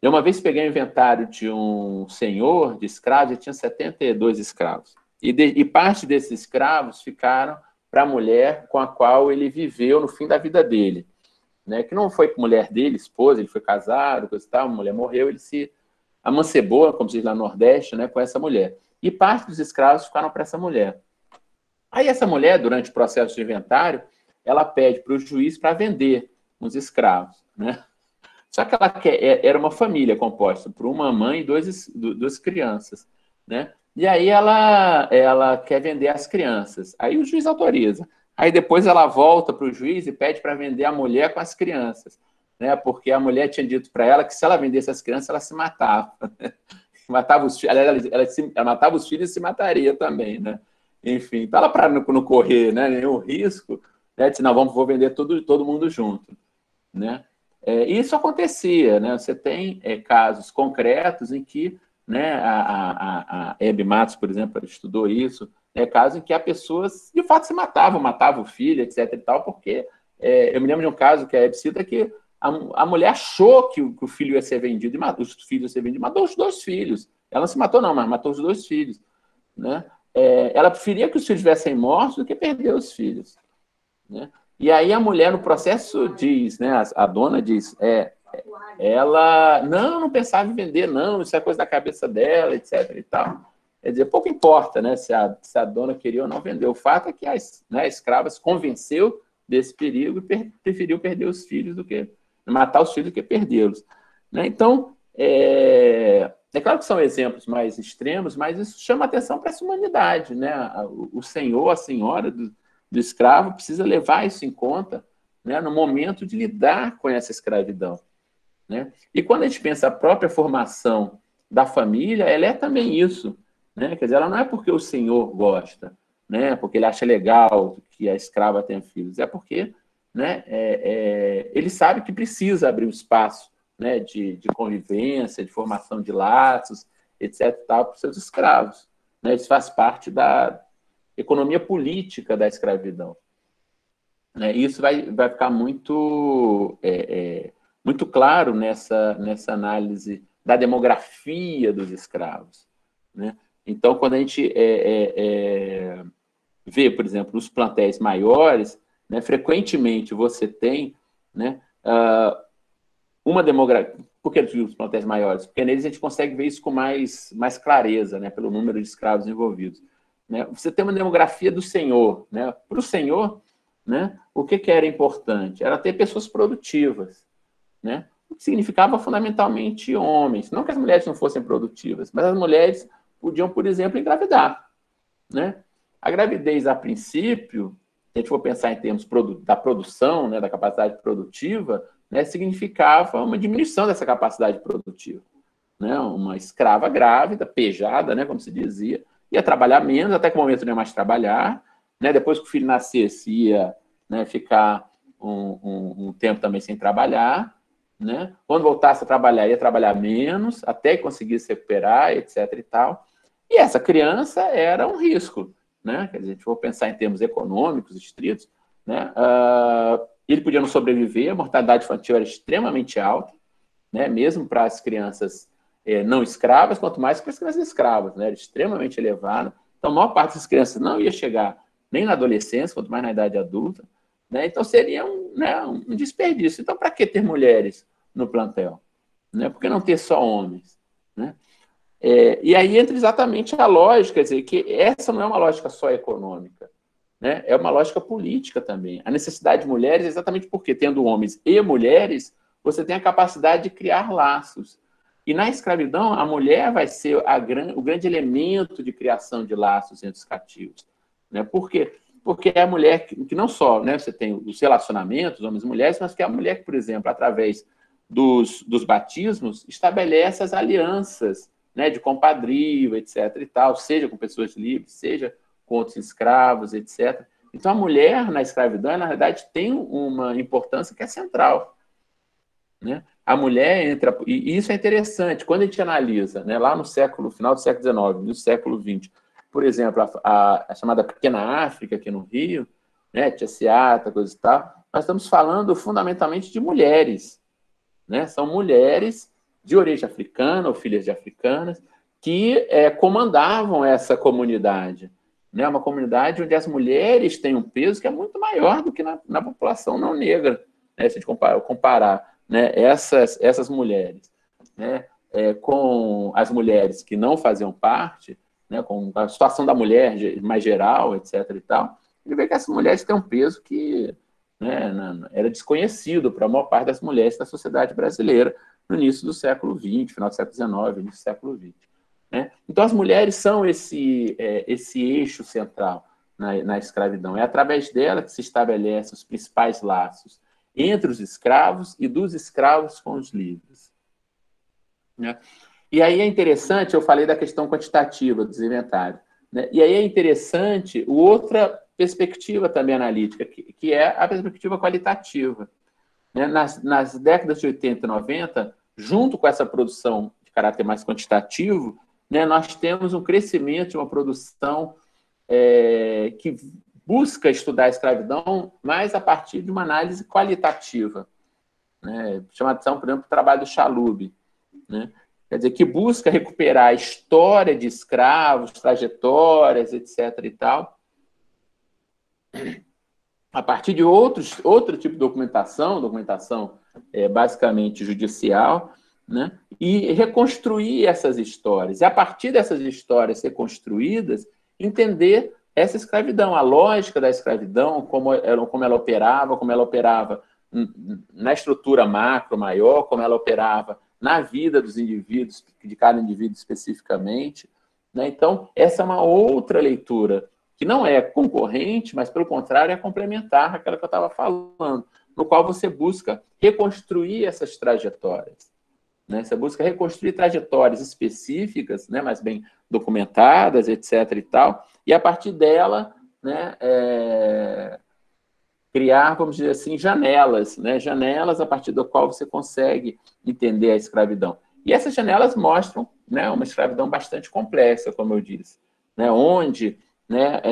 Eu uma vez peguei o inventário de um senhor de escravos e tinha 72 escravos. E parte desses escravos ficaram para a mulher com a qual ele viveu no fim da vida dele. Né? Que não foi mulher dele, esposa, ele foi casado, coisa e tal, a mulher morreu, ele se amancebou, como se diz lá no Nordeste, né, com essa mulher. E parte dos escravos ficaram para essa mulher. Aí essa mulher, durante o processo de inventário, ela pede para o juiz para vender uns escravos. Né? Só que era uma família composta por uma mãe e duas crianças. Né? E aí ela quer vender as crianças. Aí o juiz autoriza. Aí depois ela volta para o juiz e pede para vender a mulher com as crianças. Né? Porque a mulher tinha dito para ela que se ela vendesse as crianças, ela se matava. Matava os filhos, ela matava os filhos e se mataria também. Né? Enfim, então ela para não correr, né, nenhum risco, né, disse, não, vou vender todo mundo junto. Né? Isso acontecia. Né? Você tem casos concretos em que, né, a Hebe Matos, por exemplo, estudou isso, casos em que as pessoas, de fato, se matavam o filho, etc. e tal, porque eu me lembro de um caso que a Hebe cita que a mulher achou que o filho ia ser vendido, os filhos iam ser vendidos, matou os 2 filhos. Ela não se matou, não, mas matou os 2 filhos. Né? Ela preferia que os filhos estivessem mortos do que perder os filhos. Né? E aí a mulher, no processo, diz, né, a dona diz, ela não pensava em vender, não, isso é coisa da cabeça dela, etc. e tal. Quer dizer, pouco importa, né, se a dona queria ou não vender. O fato é que a escrava se convenceu desse perigo e preferiu perder os filhos do que matar os filhos do que perdê-los. Né? Então, é claro que são exemplos mais extremos, mas isso chama atenção para essa humanidade. Né? O senhor, a senhora do escravo precisa levar isso em conta, né, no momento de lidar com essa escravidão, né? E quando a gente pensa a própria formação da família, ela é também isso, né? Quer dizer, ela não é porque o senhor gosta, né, porque ele acha legal que a escrava tenha filhos, é porque, né, ele sabe que precisa abrir um espaço, né, de convivência, de formação de laços, etc., para os seus escravos, né? Isso faz parte da economia política da escravidão, né? Isso vai ficar muito claro nessa análise da demografia dos escravos, né? Então, quando a gente vê, por exemplo, os plantéis maiores, né, frequentemente você tem, né, uma demografia. Por que os plantéis maiores? Porque neles a gente consegue ver isso com mais clareza, né, pelo número de escravos envolvidos, né? Você tem uma demografia do senhor, né? Para o senhor, né, o que era importante? Era ter pessoas produtivas, né? O que significava fundamentalmente homens. Não que as mulheres não fossem produtivas, mas as mulheres podiam, por exemplo, engravidar, né? A gravidez, a princípio, se a gente for pensar em termos da produção, né, da capacidade produtiva, né, significava uma diminuição dessa capacidade produtiva, né? Uma escrava grávida, pejada, né, como se dizia, ia trabalhar menos, até que o momento não ia mais trabalhar, né? Depois que o filho nascesse, ia, né, ficar um tempo também sem trabalhar, né? Quando voltasse a trabalhar, ia trabalhar menos, até que conseguisse se recuperar, etc. e tal. E essa criança era um risco, né? Quer dizer, se a gente for pensar em termos econômicos, estritos, né? Ele podia não sobreviver, a mortalidade infantil era extremamente alta, né? Mesmo para as crianças não escravas, quanto mais para as crianças escravas, né? Era extremamente elevada. Então, a maior parte das crianças não ia chegar nem na adolescência, quanto mais na idade adulta, né? Então, seria um desperdício. Então, para que ter mulheres no plantel, né? Por que não ter só homens, né? E aí entra exatamente a lógica, quer dizer, que essa não é uma lógica só econômica, né? É uma lógica política também. A necessidade de mulheres é exatamente porque, tendo homens e mulheres, você tem a capacidade de criar laços. E na escravidão, a mulher vai ser o grande elemento de criação de laços entre os cativos, né? Por quê? Porque é a mulher que não só, né, você tem os relacionamentos, homens e mulheres, mas que é a mulher que, por exemplo, através dos batismos, estabelece as alianças, né, de compadrio, etc. e tal, seja com pessoas livres, seja com outros escravos, etc. Então, a mulher na escravidão, na verdade, tem uma importância que é central, né? A mulher entra... E isso é interessante, quando a gente analisa, né, lá no final do século XIX, no século XX, por exemplo, a chamada Pequena África, aqui no Rio, né, Tia Seata, coisa e tal, nós estamos falando fundamentalmente de mulheres, né? São mulheres de origem africana ou filhas de africanas que comandavam essa comunidade, né? Uma comunidade onde as mulheres têm um peso que é muito maior do que na população não negra, né? Se a gente comparar, né, essas mulheres, né, com as mulheres que não faziam parte, né, com a situação da mulher mais geral, etc. e tal, ele vê que essas mulheres têm um peso que, né, era desconhecido para a maior parte das mulheres da sociedade brasileira no início do século XX, final do século XIX, início do século XX. Né? Então, as mulheres são esse eixo central na escravidão. É através dela que se estabelecem os principais laços entre os escravos e dos escravos com os livres. Né? E aí é interessante, eu falei da questão quantitativa dos inventários, né? E aí é interessante outra perspectiva também analítica, que é a perspectiva qualitativa. Né? Nas décadas de 80 e 90, junto com essa produção de caráter mais quantitativo, né, nós temos um crescimento de uma produção que busca estudar a escravidão mais a partir de uma análise qualitativa. Né? Chama atenção, por exemplo, o trabalho do Chalub, né? Quer dizer, que busca recuperar a história de escravos, trajetórias, etc. e tal, a partir de outro tipo de documentação basicamente judicial, né? E reconstruir essas histórias. E, a partir dessas histórias reconstruídas, entender essa escravidão, a lógica da escravidão, como ela operava na estrutura macro maior, como ela operava na vida dos indivíduos, de cada indivíduo especificamente. Né? Então, essa é uma outra leitura, que não é concorrente, mas, pelo contrário, é complementar àquela que eu estava falando. no qual você busca reconstruir essas trajetórias. Né? Você busca reconstruir trajetórias específicas, né, mais bem documentadas, etc. e tal, e a partir dela, né, criar, vamos dizer assim, janelas, né, janelas a partir do qual você consegue entender a escravidão. E essas janelas mostram, né, uma escravidão bastante complexa, como eu disse, né, onde, né,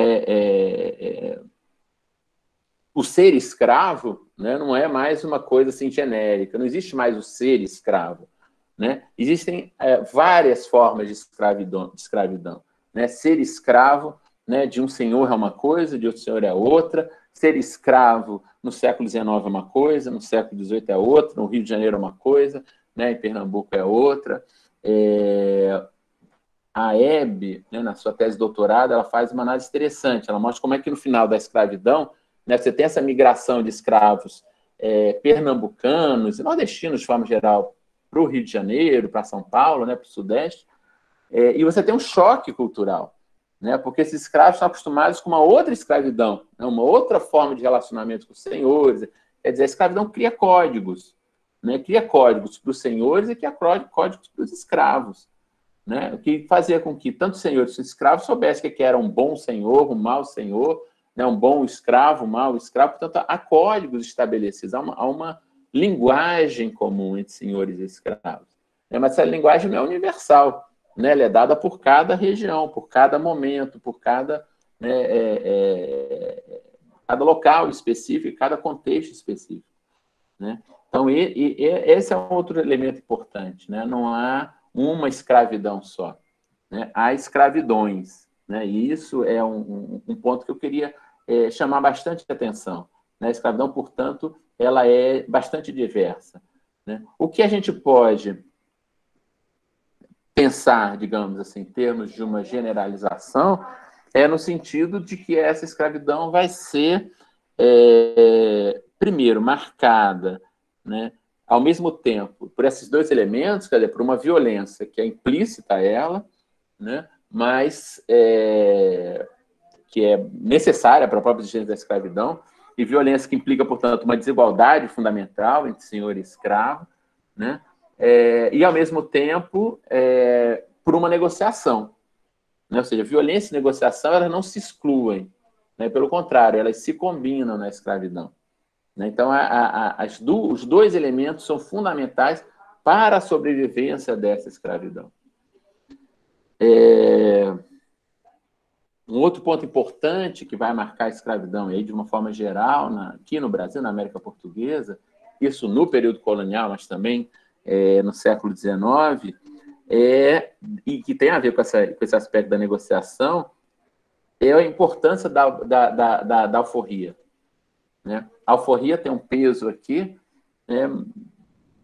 o ser escravo, né, não é mais uma coisa assim genérica, não existe mais o ser escravo. Né? Existem várias formas de escravidão. Né? Ser escravo, né, de um senhor é uma coisa, de outro senhor é outra. Ser escravo no século XIX é uma coisa, no século XVIII é outra, no Rio de Janeiro é uma coisa, né, em Pernambuco é outra. A Hebe, né, na sua tese de doutorado, ela faz uma análise interessante. Ela mostra como é que no final da escravidão, né, você tem essa migração de escravos pernambucanos e nordestinos, de forma geral, para o Rio de Janeiro, para São Paulo, né, para o Sudeste, e você tem um choque cultural, né, porque esses escravos estão acostumados com uma outra escravidão, né, uma outra forma de relacionamento com os senhores. Quer dizer, a escravidão cria códigos, né, cria códigos para os senhores e cria códigos para os escravos. Né, o que fazia com que tanto senhores quanto escravos soubessem que era um bom senhor, um mau senhor, né, um bom escravo, um mau escravo. Portanto, há códigos estabelecidos, há uma linguagem comum entre senhores e escravos. Mas essa linguagem não é universal, né? Ela é dada por cada região, por cada momento, por cada, né, cada local específico, cada contexto específico. Né? Então, esse é um outro elemento importante. Né? Não há uma escravidão só. Né? Há escravidões. Né? E isso é um ponto que eu queria chamar bastante atenção. Né? A escravidão, portanto, ela é bastante diversa. Né? O que a gente pode pensar, digamos assim, em termos de uma generalização, é no sentido de que essa escravidão vai ser, primeiro, marcada, né, ao mesmo tempo, por esses dois elementos, quer dizer, por uma violência que é implícita a ela, né, mas que é necessária para a própria existência da escravidão, e violência que implica, portanto, uma desigualdade fundamental entre senhor e escravo, né? E, ao mesmo tempo, por uma negociação. Né? Ou seja, violência e negociação elas não se excluem, né? Pelo contrário, elas se combinam na escravidão. Né? Então, os dois elementos são fundamentais para a sobrevivência dessa escravidão. Um outro ponto importante que vai marcar a escravidão aí, de uma forma geral, aqui no Brasil, na América Portuguesa, isso no período colonial, mas também no século XIX, e que tem a ver com esse aspecto da negociação, é a importância da alforria. Né? A alforria tem um peso aqui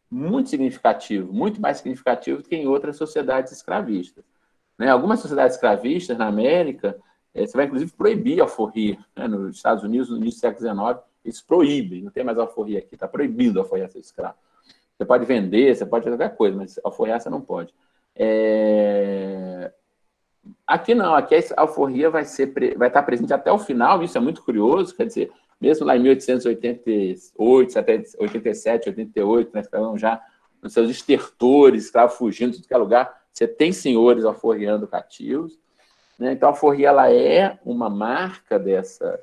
muito significativo, muito mais significativo do que em outras sociedades escravistas. Né? Algumas sociedades escravistas na América, você vai, inclusive, proibir a alforria. Né? Nos Estados Unidos, no início do século XIX, eles proíbem, não tem mais alforria aqui, está proibido a alforria ser escravo. Você pode vender, você pode fazer qualquer coisa, mas alforriar você não pode. Aqui não, aqui a alforria vai estar presente até o final, isso é muito curioso, quer dizer, mesmo lá em 1888, 87, 88, né, estavam já nos seus estertores, escravos fugindo de todo que é lugar, você tem senhores alforriando cativos. Né? Então, a alforria ela é uma marca dessa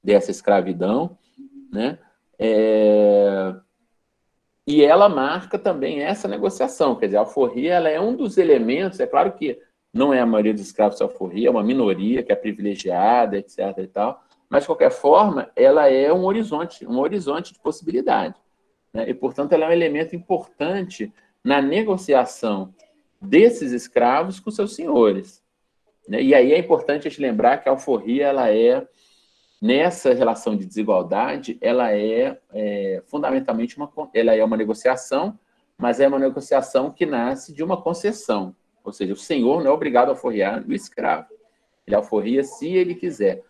escravidão, né? E ela marca também essa negociação, quer dizer, a alforria ela é um dos elementos, é claro que não é a maioria dos escravos de alforria, é uma minoria que é privilegiada, etc. e tal, mas, de qualquer forma, ela é um horizonte de possibilidade. Né? E, portanto, ela é um elemento importante na negociação desses escravos com seus senhores. Né? E aí é importante a gente lembrar que a alforria, ela nessa relação de desigualdade, ela fundamentalmente ela é uma negociação, mas é uma negociação que nasce de uma concessão. Ou seja, o senhor não é obrigado a alforriar o escravo. Ele alforria se ele quiser.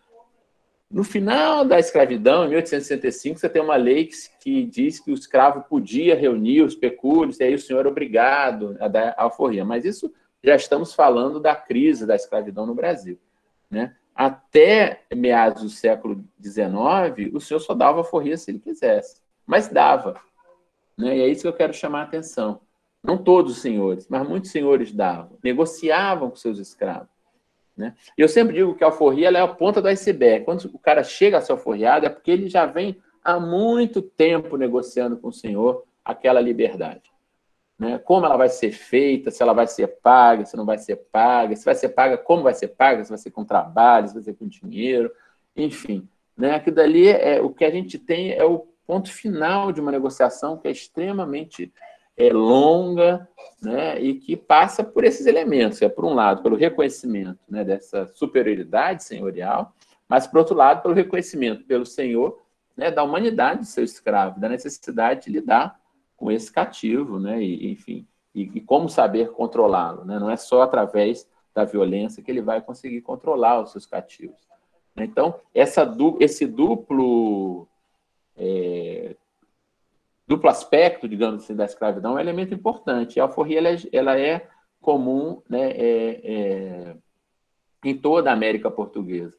No final da escravidão, em 1865, você tem uma lei que diz que o escravo podia reunir os pecúlios, e aí o senhor é obrigado a dar alforria. Mas isso já estamos falando da crise da escravidão no Brasil. Né? Até meados do século XIX, o senhor só dava alforria se ele quisesse, mas dava, né? E é isso que eu quero chamar a atenção. Não todos os senhores, mas muitos senhores davam, negociavam com seus escravos, né? E eu sempre digo que a alforria ela é a ponta do iceberg. Quando o cara chega a ser alforriado, é porque ele já vem há muito tempo negociando com o senhor aquela liberdade, né? Como ela vai ser feita, se ela vai ser paga, se não vai ser paga, se vai ser paga, como vai ser paga, se vai ser com trabalho, se vai ser com dinheiro, enfim, né? Aquilo dali é o que a gente tem, é o ponto final de uma negociação que é extremamente longa, né? E que passa por esses elementos, por um lado, pelo reconhecimento, né, dessa superioridade senhorial, mas, por outro lado, pelo reconhecimento pelo senhor, né, da humanidade do seu escravo, da necessidade de lidar com esse cativo, né? E, enfim, e como saber controlá-lo, né? Não é só através da violência que ele vai conseguir controlar os seus cativos. Então, esse duplo aspecto, digamos assim, da escravidão é um elemento importante. A alforria ela é comum, né, em toda a América Portuguesa.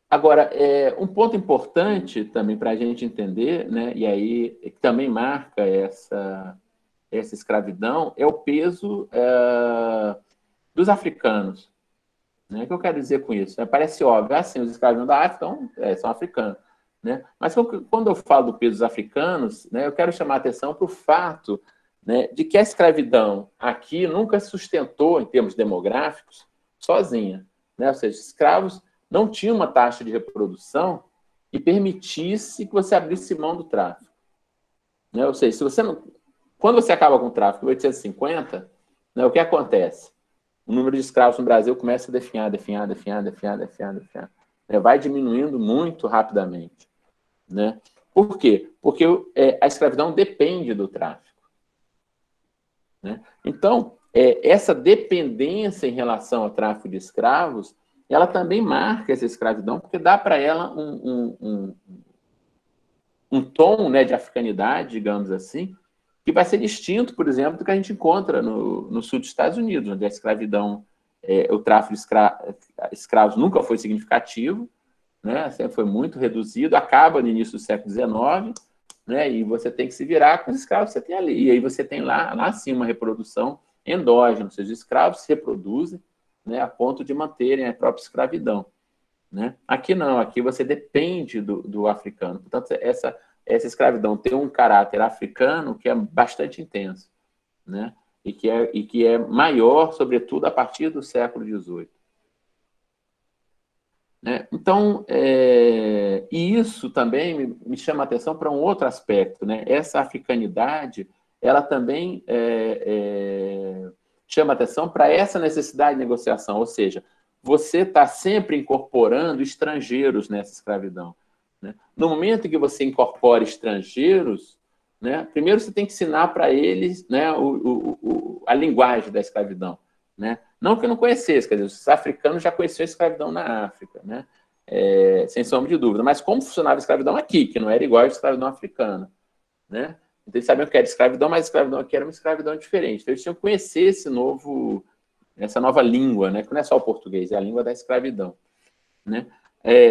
Agora, um ponto importante também para a gente entender, né, e aí que também marca essa escravidão, é o peso dos africanos. Né? O que eu quero dizer com isso? Parece óbvio, assim, os escravos da África são africanos. Né? Mas quando eu falo do peso dos africanos, né, eu quero chamar a atenção para o fato, né, de que a escravidão aqui nunca se sustentou, em termos demográficos, sozinha. Né? Ou seja, escravos não tinham uma taxa de reprodução que permitisse que você abrisse mão do tráfico. Né? Ou seja, se você não... quando você acaba com o tráfico em 1850, né, o que acontece? O número de escravos no Brasil começa a definhar. Vai diminuindo muito rapidamente. Né? Por quê? Porque a escravidão depende do tráfico. Né? Então, essa dependência em relação ao tráfico de escravos, ela também marca essa escravidão, porque dá para ela um tom, né, de africanidade, digamos assim, que vai ser distinto, por exemplo, do que a gente encontra no sul dos Estados Unidos, onde a escravidão, o tráfico de escravos nunca foi significativo, né? Sempre foi muito reduzido, acaba no início do século XIX, né? E você tem que se virar com os escravos que você tem ali. E aí você tem lá sim uma reprodução endógena, ou seja, os escravos se reproduzem, né, a ponto de manterem a própria escravidão. Né? Aqui não, aqui você depende do africano. Portanto, essa escravidão tem um caráter africano que é bastante intenso, né? E que é maior, sobretudo, a partir do século XVIII. Né? Então, e isso também me chama a atenção para um outro aspecto. Né? Essa africanidade, ela também chama a atenção para essa necessidade de negociação, ou seja, você está sempre incorporando estrangeiros nessa escravidão. Né? No momento em que você incorpora estrangeiros, né, primeiro você tem que ensinar para eles, né, a linguagem da escravidão. Né? Não que eu não conhecesse, quer dizer, os africanos já conheciam a escravidão na África, né? Sem sombra de dúvida, mas como funcionava a escravidão aqui, que não era igual à escravidão africana. Né? Então eles sabiam que era escravidão, mas a escravidão aqui era uma escravidão diferente. Então eles tinham que conhecer essa nova língua, né? Que não é só o português, é a língua da escravidão. Né?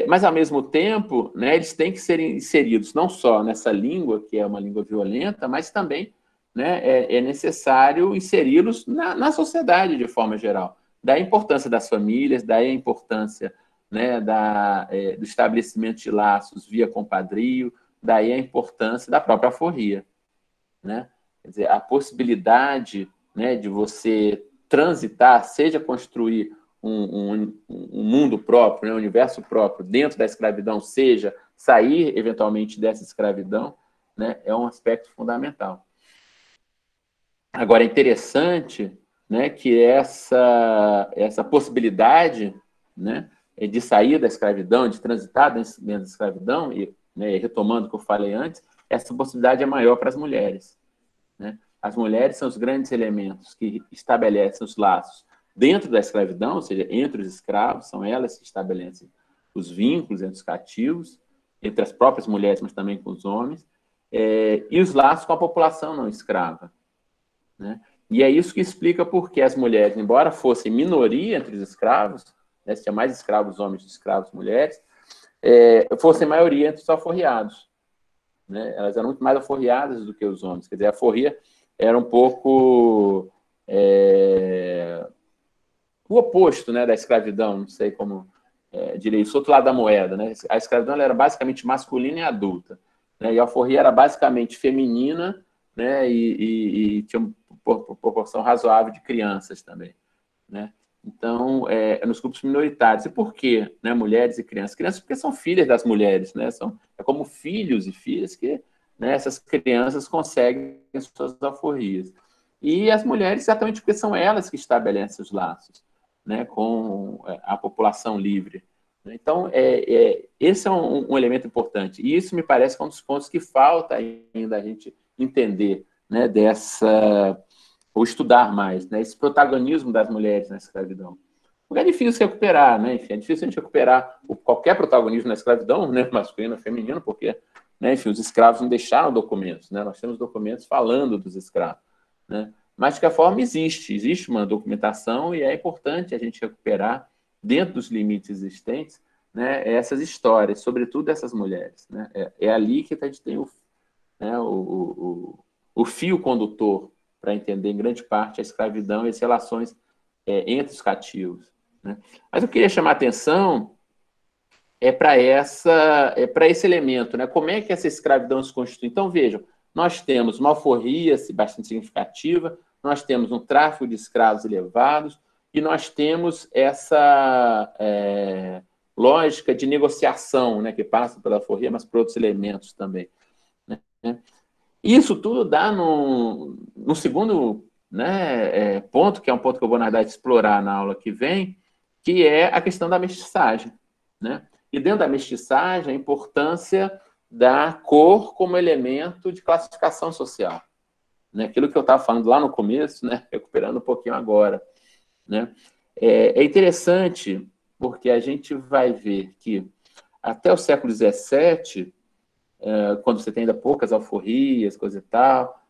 Mas, ao mesmo tempo, né, eles têm que ser inseridos não só nessa língua, que é uma língua violenta, mas também, né, é necessário inseri-los na sociedade de forma geral. Daí a importância das famílias, daí a importância, né, do estabelecimento de laços via compadrio, daí a importância da própria alforria. Né? Quer dizer, a possibilidade, né, de você transitar, seja construir um mundo próprio, né, um universo próprio dentro da escravidão, seja sair eventualmente dessa escravidão, né, é um aspecto fundamental. Agora, é interessante, né, que essa possibilidade, né, de sair da escravidão, de transitar dentro da escravidão, e, né, retomando o que eu falei antes, essa possibilidade é maior para as mulheres. Né? As mulheres são os grandes elementos que estabelecem os laços dentro da escravidão, ou seja, entre os escravos, são elas que estabelecem os vínculos entre os cativos, entre as próprias mulheres, mas também com os homens, e os laços com a população não escrava. Né? E é isso que explica por que as mulheres, embora fossem minoria entre os escravos, né, se tinha mais escravos homens do que escravos mulheres, fossem maioria entre os alforriados. Né? Elas eram muito mais alforriadas do que os homens. Quer dizer, a alforria era um pouco o oposto, né, da escravidão, não sei como diria isso, outro lado da moeda. Né? A escravidão ela era basicamente masculina e adulta, né? E a alforria era basicamente feminina, né, e tinha uma proporção razoável de crianças também. Né? Então, nos grupos minoritários. E por quê, né, mulheres e crianças? Crianças porque são filhas das mulheres, né? É como filhos e filhas que, né, essas crianças conseguem suas alforrias. E as mulheres, exatamente porque são elas que estabelecem os laços, né, com a população livre. Então, esse é um elemento importante. E isso me parece que é um dos pontos que falta ainda a gente entender, né, ou estudar mais, né, esse protagonismo das mulheres na escravidão. Porque é difícil recuperar, né? Enfim, é difícil a gente recuperar qualquer protagonismo na escravidão, né, masculino ou feminino, porque, né, enfim, os escravos não deixaram documentos, né? Nós temos documentos falando dos escravos, né? Mas, de qualquer forma, existe uma documentação e é importante a gente recuperar, dentro dos limites existentes, né, essas histórias, sobretudo dessas mulheres. Né? É ali que a gente tem o fio condutor para entender, em grande parte, a escravidão e as relações entre os cativos. Né? Mas eu queria chamar a atenção para esse elemento, né? Como é que essa escravidão se constitui? Então, vejam, nós temos uma alforria bastante significativa, nós temos um tráfico de escravos elevados e nós temos essa lógica de negociação, né, que passa pela alforria, mas por outros elementos também. Né? Isso tudo dá no segundo, né, ponto, que é um ponto que eu vou, na verdade, explorar na aula que vem, que é a questão da mestiçagem. Né? E dentro da mestiçagem, a importância da cor como elemento de classificação social. Né? Aquilo que eu estava falando lá no começo, né? Recuperando um pouquinho agora. Né? É interessante porque a gente vai ver que até o século XVII, quando você tem ainda poucas alforrias, coisa e tal,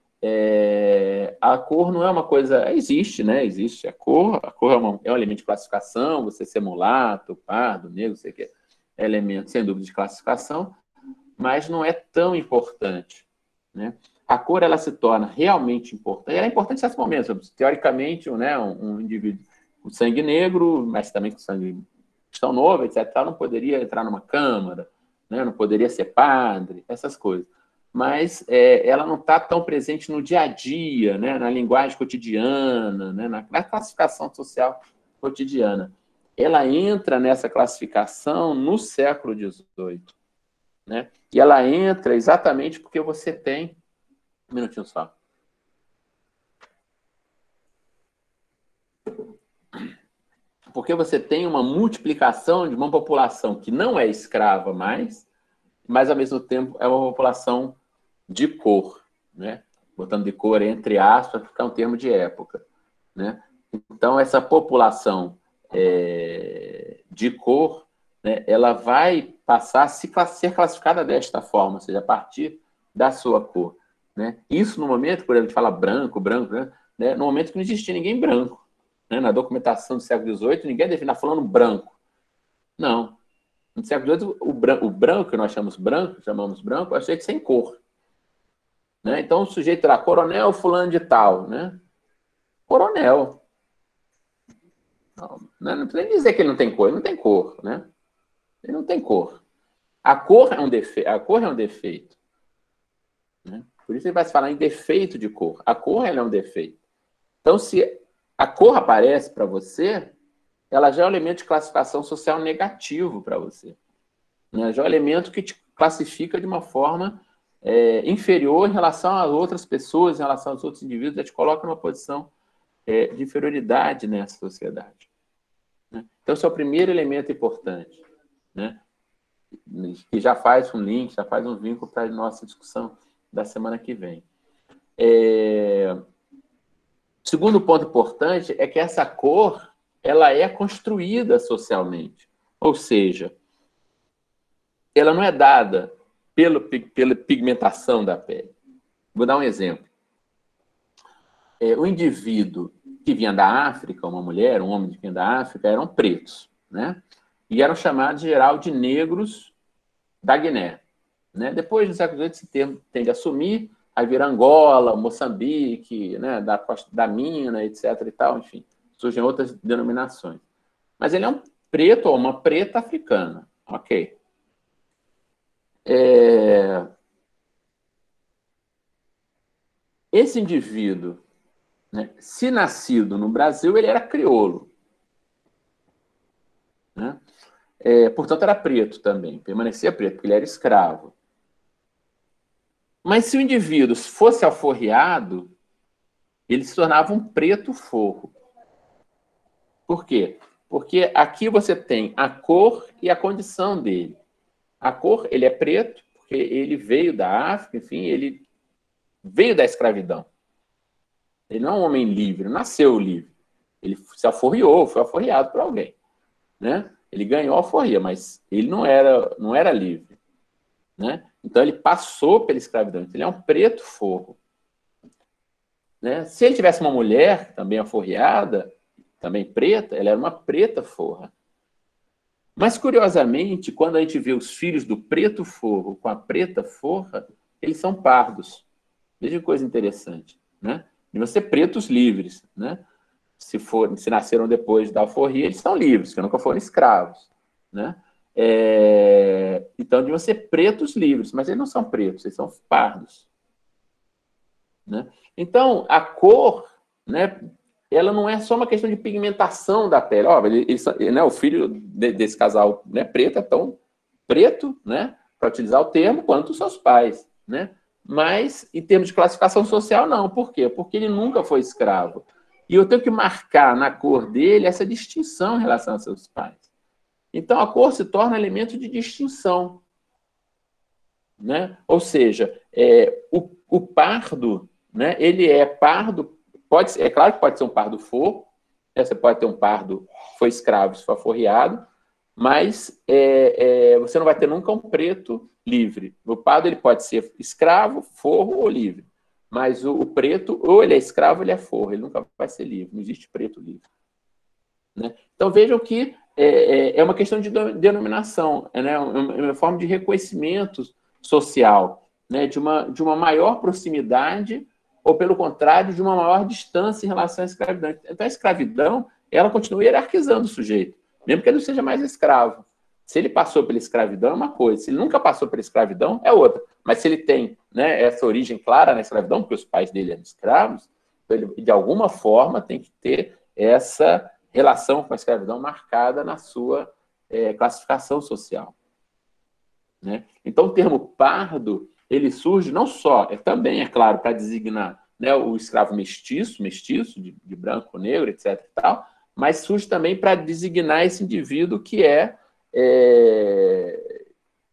a cor não é uma coisa... Existe, né? Existe a cor é um elemento de classificação, você ser mulato, pardo, negro, sei o que, é elemento, sem dúvida, de classificação, mas não é tão importante. Né? A cor ela se torna realmente importante. Ela é importante em certos momentos. Teoricamente, né, um indivíduo com sangue negro, mas também com sangue cristão novo, etc., não poderia entrar numa câmara, né, não poderia ser padre, essas coisas. Mas ela não está tão presente no dia a dia, né, na linguagem cotidiana, né, na classificação social cotidiana. Ela entra nessa classificação no século XVIII. Né? E ela entra exatamente porque você tem... Um minutinho só. Porque você tem uma multiplicação de uma população que não é escrava mais, mas, ao mesmo tempo, é uma população de cor. Né? Botando de cor entre aspas, porque é um termo de época. Né? Então, essa população de cor, né, ela vai passar a ser classificada desta forma, ou seja, a partir da sua cor. Né? Isso no momento, por exemplo, a gente fala branco, né, no momento que não existia ninguém branco. Né? Na documentação do século XVIII, ninguém define falando branco. Não. No século XVIII, o branco, que nós chamamos branco, é sujeito sem cor. Né? Então, o sujeito era coronel fulano de tal. Né? Coronel. Não precisa nem dizer que ele não tem cor. Ele não tem cor. Né? Ele não tem cor. A cor é um defeito. Né? Por isso ele vai se falar em defeito de cor. A cor ela é um defeito. Então, se a cor aparece para você, ela já é um elemento de classificação social negativo para você. Né? Já é um elemento que te classifica de uma forma inferior em relação a outras pessoas, em relação aos outros indivíduos, já te coloca numa posição de inferioridade nessa sociedade. Né? Então, esse é o primeiro elemento importante. Né? Que já faz um link, já faz um vínculo para a nossa discussão da semana que vem. Segundo ponto importante é que essa cor ela é construída socialmente. Ou seja, ela não é dada pela pigmentação da pele. Vou dar um exemplo. O indivíduo que vinha da África, uma mulher, um homem que vinha da África, eram pretos. né? E eram chamados, em geral, de negros da Guiné. Né? Depois, no século XVIII, esse termo tende a sumir, aí vira Angola, Moçambique, né? da Mina, etc. e tal, enfim, surgem outras denominações. Mas ele é um preto ou uma preta africana, ok? Esse indivíduo, né, se nascido no Brasil, ele era crioulo. Né? Portanto, era preto também, permanecia preto, porque ele era escravo. Mas se o indivíduo fosse alforriado, ele se tornava um preto forro. Por quê? Porque aqui você tem a cor e a condição dele. A cor, ele é preto, porque ele veio da África, enfim, ele veio da escravidão. Ele não é um homem livre, nasceu livre. Ele se alforriou, foi alforriado por alguém. Né? Ele ganhou a alforria, mas ele não era livre. Né? Então, ele passou pela escravidão. Então, ele é um preto forro. Né? Se ele tivesse uma mulher também alforriada, também preta, ela era uma preta forra. Mas, curiosamente, quando a gente vê os filhos do preto forro com a preta forra, eles são pardos. Veja que coisa interessante. Né? Deviam ser pretos livres. Né? Se nasceram depois da alforria, eles são livres, porque nunca foram escravos. Né? Então, deviam ser pretos livres, mas eles não são pretos, eles são pardos. Né? Então, a cor, né, ela não é só uma questão de pigmentação da pele. Ó, né, o filho desse casal, né, preto é tão preto, né, para utilizar o termo, quanto os seus pais. Né? Mas, em termos de classificação social, não. Por quê? Porque ele nunca foi escravo. E eu tenho que marcar na cor dele essa distinção em relação aos seus pais. Então, a cor se torna elemento de distinção. Né? Ou seja, o pardo, né, ele é pardo, é claro que pode ser um pardo forro, né, você pode ter um pardo que foi escravo, se for forreado, mas você não vai ter nunca um preto livre. O pardo ele pode ser escravo, forro ou livre. Mas o preto, ou ele é escravo, ou ele é forro, ele nunca vai ser livre, não existe preto livre. Né? Então vejam que é uma questão de denominação, né? Uma forma de reconhecimento social, né? de uma maior proximidade, ou pelo contrário, de uma maior distância em relação à escravidão. Então a escravidão, ela continua hierarquizando o sujeito, mesmo que ele não seja mais escravo. Se ele passou pela escravidão, é uma coisa. Se ele nunca passou pela escravidão, é outra. Mas se ele tem, né, essa origem clara na escravidão, porque os pais dele eram escravos, ele, de alguma forma, tem que ter essa relação com a escravidão marcada na sua classificação social. Né? Então, o termo pardo, ele surge não só, também, é claro, para designar, né, o escravo mestiço, de branco, negro, etc. e tal, mas surge também para designar esse indivíduo que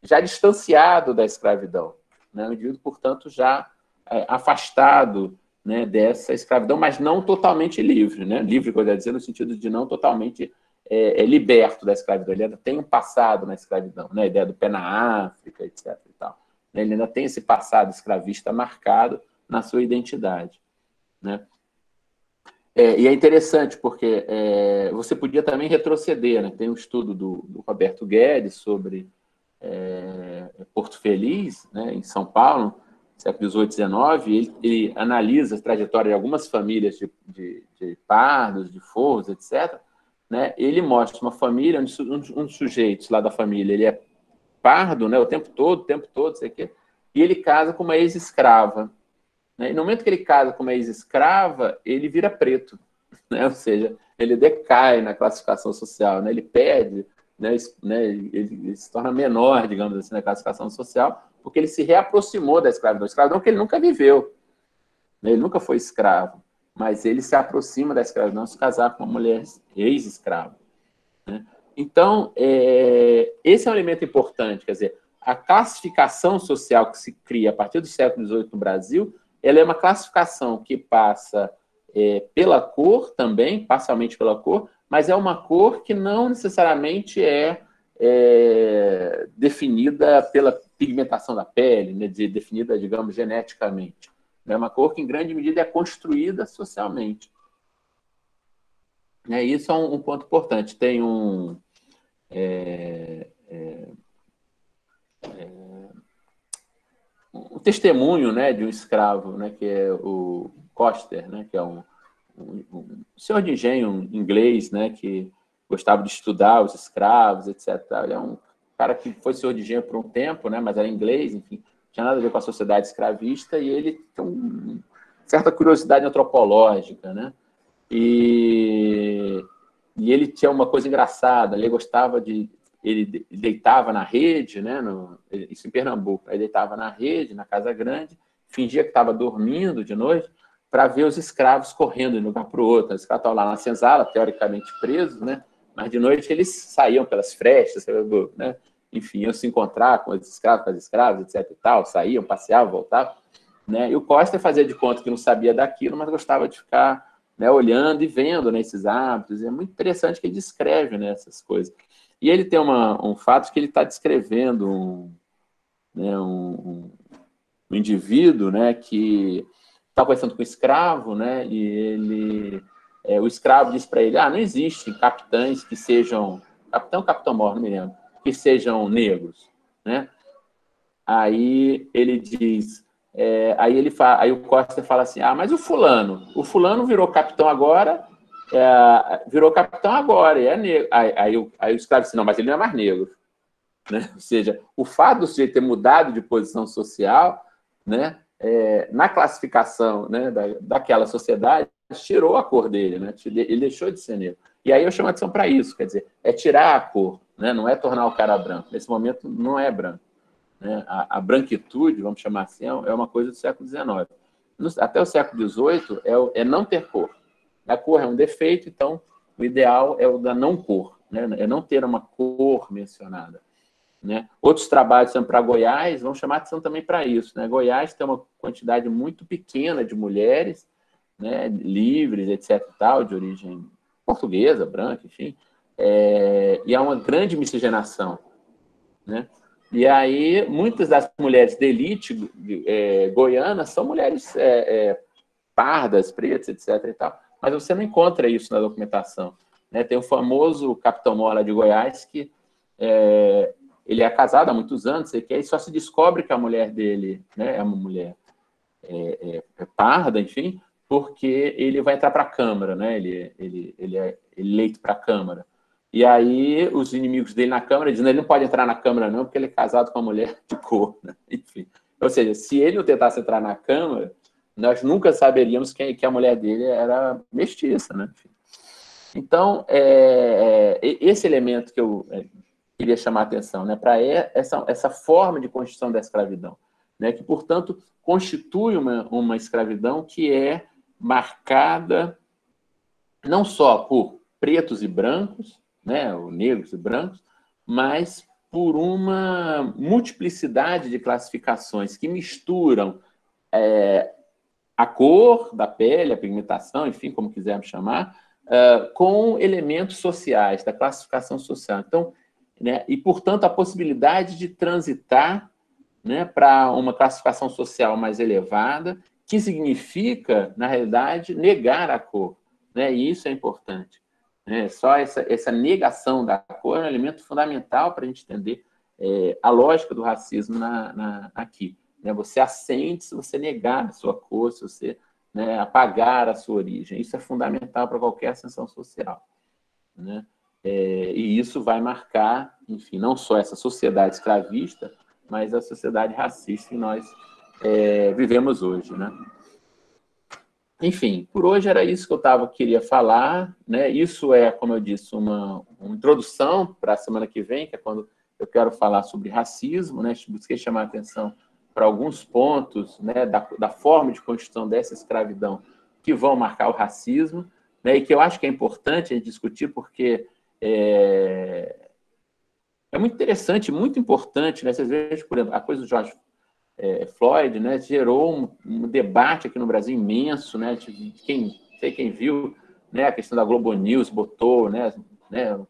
já distanciado da escravidão. Né? Um indivíduo, portanto, já afastado, né, dessa escravidão, mas não totalmente livre. Né? Livre, que eu ia dizer, no sentido de não totalmente liberto da escravidão. Ele ainda tem um passado na escravidão, né? A ideia do pé na África, etc. E tal. Ele ainda tem esse passado escravista marcado na sua identidade. Né? E é interessante, porque você podia também retroceder. Né? Tem um estudo do Roberto Guedes sobre Porto Feliz, né, em São Paulo, século XVIII, XIX, ele analisa a trajetória de algumas famílias de pardos, de forros, etc. Né? Ele mostra uma família onde um dos sujeitos lá da família ele é pardo, né, o tempo todo, sei o quê, e ele casa com uma ex-escrava. Né? E no momento que ele casa com uma ex-escrava, ele vira preto. Né? Ou seja, ele decai na classificação social, né? Ele perde, né? Ele se torna menor, digamos assim, na classificação social, porque ele se reaproximou da escravidão. Escravidão que ele nunca viveu. Né? Ele nunca foi escravo. Mas ele se aproxima da escravidão se casar com uma mulher ex-escrava. Né? Então, esse é um elemento importante. Quer dizer, a classificação social que se cria a partir do século XVIII no Brasil, ela é uma classificação que passa pela cor também, parcialmente pela cor, mas é uma cor que não necessariamente é definida pela pigmentação da pele, né, definida, digamos, geneticamente. É uma cor que, em grande medida, é construída socialmente. Isso é um ponto importante. Tem um um testemunho, né, de um escravo, né, que é o Coster, né, que é um senhor de engenho inglês, né, que gostava de estudar os escravos, etc. Ele é um cara que foi senhor de engenho por um tempo, né, mas era inglês, enfim, não tinha nada a ver com a sociedade escravista, e ele tem uma certa curiosidade antropológica, né, e ele tinha uma coisa engraçada, ele gostava de... Ele deitava na rede, né, isso em Pernambuco, ele deitava na rede, na Casa Grande, fingia que estava dormindo de noite, para ver os escravos correndo de um lugar para o outro. Os escravos estavam lá na senzala, teoricamente presos, né, mas de noite eles saíam pelas frestas, né, enfim, iam se encontrar com os escravos, com as escravas, etc. e tal, saíam, passeavam, voltavam. Né, e o Costa fazia de conta que não sabia daquilo, mas gostava de ficar, né, olhando e vendo, né, esses hábitos. É muito interessante que ele descreve, né, essas coisas. E ele tem um fato que ele está descrevendo né, um indivíduo, né, que está conversando com o escravo, né, e o escravo diz para ele, não existem capitães que sejam... Capitão ou capitão-mor, não me lembro. Que sejam negros. Né? Aí ele diz... aí o Costa fala assim, mas o fulano virou capitão agora... virou capitão agora, e é negro. Aí o escravo disse, não, mas ele não é mais negro. Né? Ou seja, o fato do sujeito ter mudado de posição social, né, na classificação, né, daquela sociedade, tirou a cor dele, né? Ele deixou de ser negro. E aí eu chamo a atenção para isso, quer dizer, é tirar a cor, né? Não é tornar o cara branco. Nesse momento não é branco. Né? A branquitude, vamos chamar assim, é uma coisa do século XIX. Até o século XVIII é não ter cor. A cor é um defeito, então o ideal é o da não cor, né? É não ter uma cor mencionada. Né? Outros trabalhos para Goiás vão chamar atenção também para isso. Né? Goiás tem uma quantidade muito pequena de mulheres, né, livres, etc., tal, de origem portuguesa, branca, enfim, e há uma grande miscigenação. Né? E aí, muitas das mulheres de elite goianas são mulheres pardas, pretas, etc. E tal. Mas você não encontra isso na documentação. Né? Tem o famoso capitão Mor de Goiás, que ele é casado há muitos anos, e aí só se descobre que a mulher dele, né, é uma mulher parda, enfim, porque ele vai entrar para a Câmara, né? Ele é eleito para a Câmara. E aí os inimigos dele na Câmara dizem, ele não pode entrar na Câmara não, porque ele é casado com uma mulher de cor. Né? Enfim. Ou seja, se ele não tentasse entrar na Câmara, nós nunca saberíamos que a mulher dele era mestiça. Né? Então, esse elemento que eu queria chamar a atenção, né, para essa forma de constituição da escravidão, né, que, portanto, constitui uma escravidão que é marcada não só por pretos e brancos, né, ou negros e brancos, mas por uma multiplicidade de classificações que misturam a cor da pele, a pigmentação, enfim, como quisermos chamar, com elementos sociais, da classificação social. Então, né, e, portanto, a possibilidade de transitar, né, para uma classificação social mais elevada, que significa, na realidade, negar a cor. Né, e isso é importante. Né, só essa negação da cor é um elemento fundamental para a gente entender a lógica do racismo aqui. Né, você assente se você negar a sua cor, se você, né, apagar a sua origem. Isso é fundamental para qualquer ascensão social. Né? E isso vai marcar, enfim, não só essa sociedade escravista, mas a sociedade racista que nós vivemos hoje. Né? Enfim, por hoje era isso que eu queria falar. Né? Isso é, como eu disse, uma introdução para a semana que vem, que é quando eu quero falar sobre racismo. Né? Busquei chamar a atenção para alguns pontos, né, da forma de construção dessa escravidão que vão marcar o racismo, né, e que eu acho que é importante a gente discutir, porque é muito interessante, muito importante. Né? Vocês vejam, por exemplo, a coisa do George Floyd, né, gerou um debate aqui no Brasil imenso, né, de quem viu, né, a questão da Globo News botou, né,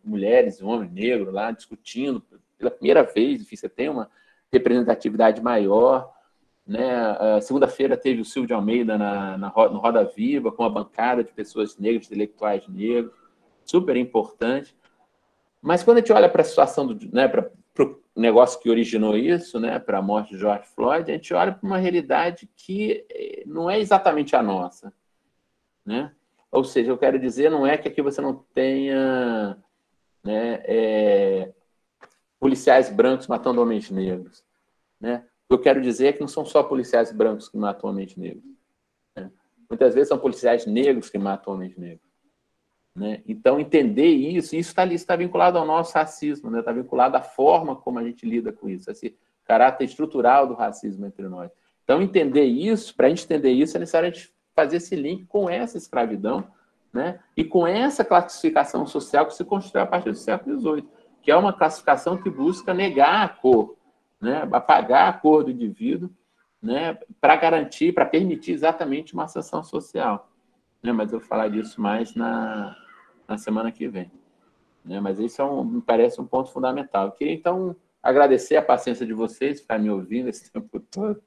mulheres e homens negros lá discutindo pela primeira vez. Enfim, você tem uma representatividade maior. Né? Segunda-feira teve o Silvio de Almeida no Roda Viva, com uma bancada de pessoas negras, de intelectuais negros, super importante. Mas quando a gente olha para a situação, né, para o negócio que originou isso, né, para a morte de George Floyd, a gente olha para uma realidade que não é exatamente a nossa, né? Ou seja, eu quero dizer, não é que aqui você não tenha, né, policiais brancos matando homens negros, né? O que eu quero dizer é que não são só policiais brancos que matam homens negros, né? Muitas vezes são policiais negros que matam homens negros, né? Então, entender isso está vinculado ao nosso racismo, né? Está vinculado à forma como a gente lida com isso, esse caráter estrutural do racismo entre nós. Então, entender isso, para a gente entender isso, é necessário a gente fazer esse link com essa escravidão, né? E com essa classificação social que se constrói a partir do século XVIII, que é uma classificação que busca negar a cor, né? Apagar a cor do indivíduo, né? Para garantir, para permitir exatamente uma ascensão social. Né? Mas eu vou falar disso mais na semana que vem. Né? Mas isso me parece um ponto fundamental. Eu queria, então, agradecer a paciência de vocês, ficar me ouvindo esse tempo todo,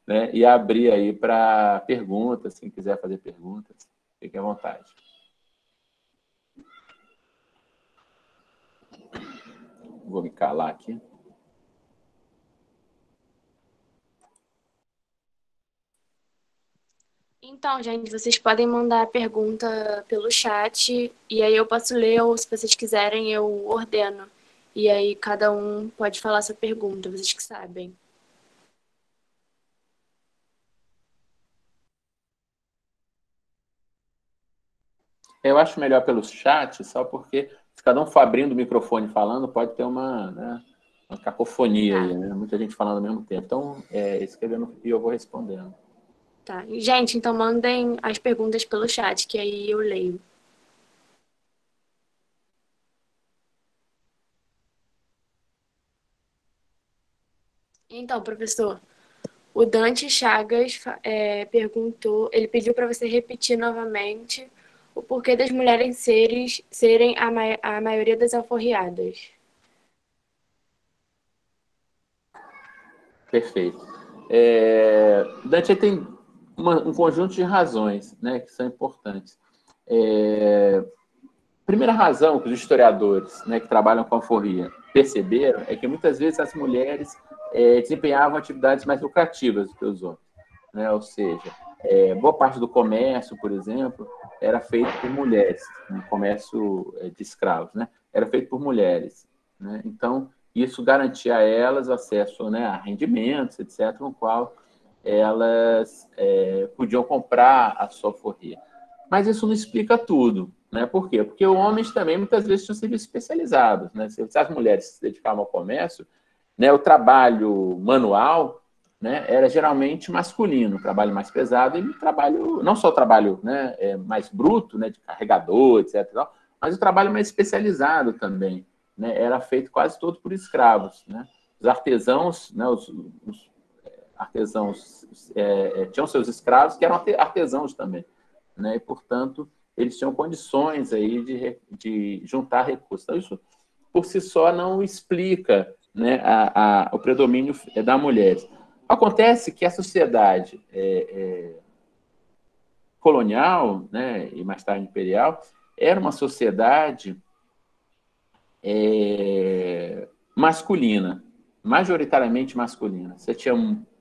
né? E abrir aí para perguntas, quem quiser fazer perguntas, fique à vontade. Vou me calar aqui. Então, gente, vocês podem mandar a pergunta pelo chat e aí eu posso ler, ou se vocês quiserem, eu ordeno. E aí cada um pode falar sua pergunta, vocês que sabem. Eu acho melhor pelo chat, só porque se cada um for abrindo o microfone falando, pode ter uma, né, uma cacofonia aí, né? Muita gente falando ao mesmo tempo. Então, escrevendo e eu vou respondendo. Tá. Gente, então mandem as perguntas pelo chat, que aí eu leio. Então, professor, o Dante Chagas perguntou, ele pediu para você repetir novamente o porquê das mulheres serem a maioria das alforriadas. Perfeito. Dante tem um conjunto de razões, né, que são importantes. Primeira razão que os historiadores, né, que trabalham com alforria perceberam é que muitas vezes as mulheres desempenhavam atividades mais lucrativas do que os homens, né? Ou seja, boa parte do comércio, por exemplo, era feito por mulheres, né? Comércio de escravos, né? Era feito por mulheres, né? Então, isso garantia a elas acesso, né, a rendimentos, etc., no qual elas podiam comprar a sua alforria. Mas isso não explica tudo, né? Por quê? Porque homens também, muitas vezes, tinham serviços especializados, né? Se as mulheres se dedicavam ao comércio, né, o trabalho manual, né, era geralmente masculino, o trabalho mais pesado, e o trabalho, não só o trabalho, né, mais bruto, né, de carregador, etc., mas o trabalho mais especializado também, né, era feito quase todo por escravos, né? Os artesãos, né, os artesãos tinham seus escravos que eram artesãos também, né? E, portanto, eles tinham condições aí de juntar recursos. Então, isso, por si só, não explica, né, o predomínio da mulher. Acontece que a sociedade colonial, né, e mais tarde imperial, era uma sociedade masculina, majoritariamente masculina. Você tinha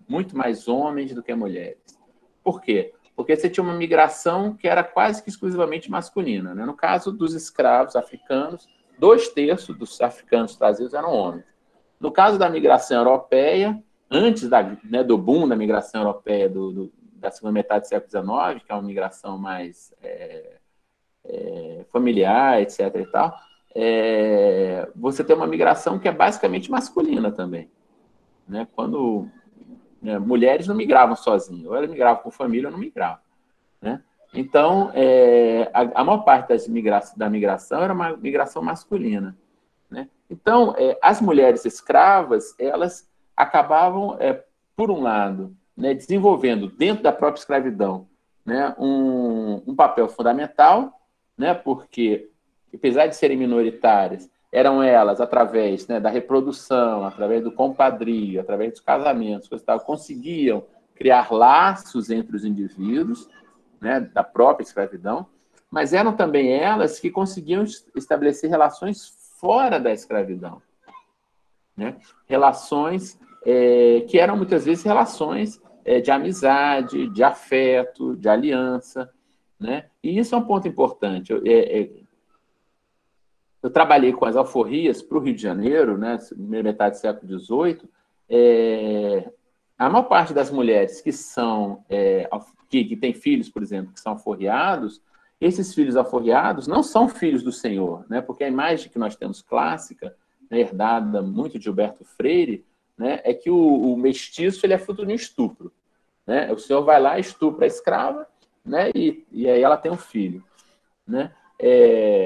muito mais homens do que mulheres. Por quê? Porque você tinha uma migração que era quase que exclusivamente masculina, né? No caso dos escravos africanos, 2/3 dos africanos trazidos eram homens. No caso da migração europeia, antes né, do boom da migração europeia da segunda metade do século XIX, que é uma migração mais familiar, etc. e tal, você tem uma migração que é basicamente masculina também. Né? Quando mulheres não migravam sozinhas, ou elas migravam com família ou não migravam. Né? Então, a maior parte da migração era uma migração masculina. Né? Então, as mulheres escravas, elas acabavam, por um lado, né, desenvolvendo dentro da própria escravidão, né, um papel fundamental, né, porque, apesar de serem minoritárias, eram elas, através, né, da reprodução, através do compadrio, através dos casamentos, conseguiam criar laços entre os indivíduos, né, da própria escravidão, mas eram também elas que conseguiam estabelecer relações fora da escravidão, né? Relações que eram muitas vezes relações de amizade, de afeto, de aliança, né? E isso é um ponto importante. Eu trabalhei com as alforrias para o Rio de Janeiro, né, primeira metade do século XVIII. A maior parte das mulheres que são que têm filhos, por exemplo, que são alforriados, esses filhos alforriados não são filhos do Senhor, né, porque a imagem que nós temos clássica, né, herdada muito de Gilberto Freire, né, é que o mestiço ele é fruto de um estupro, né? O Senhor vai lá, estupra a escrava, né, e aí ela tem um filho, né?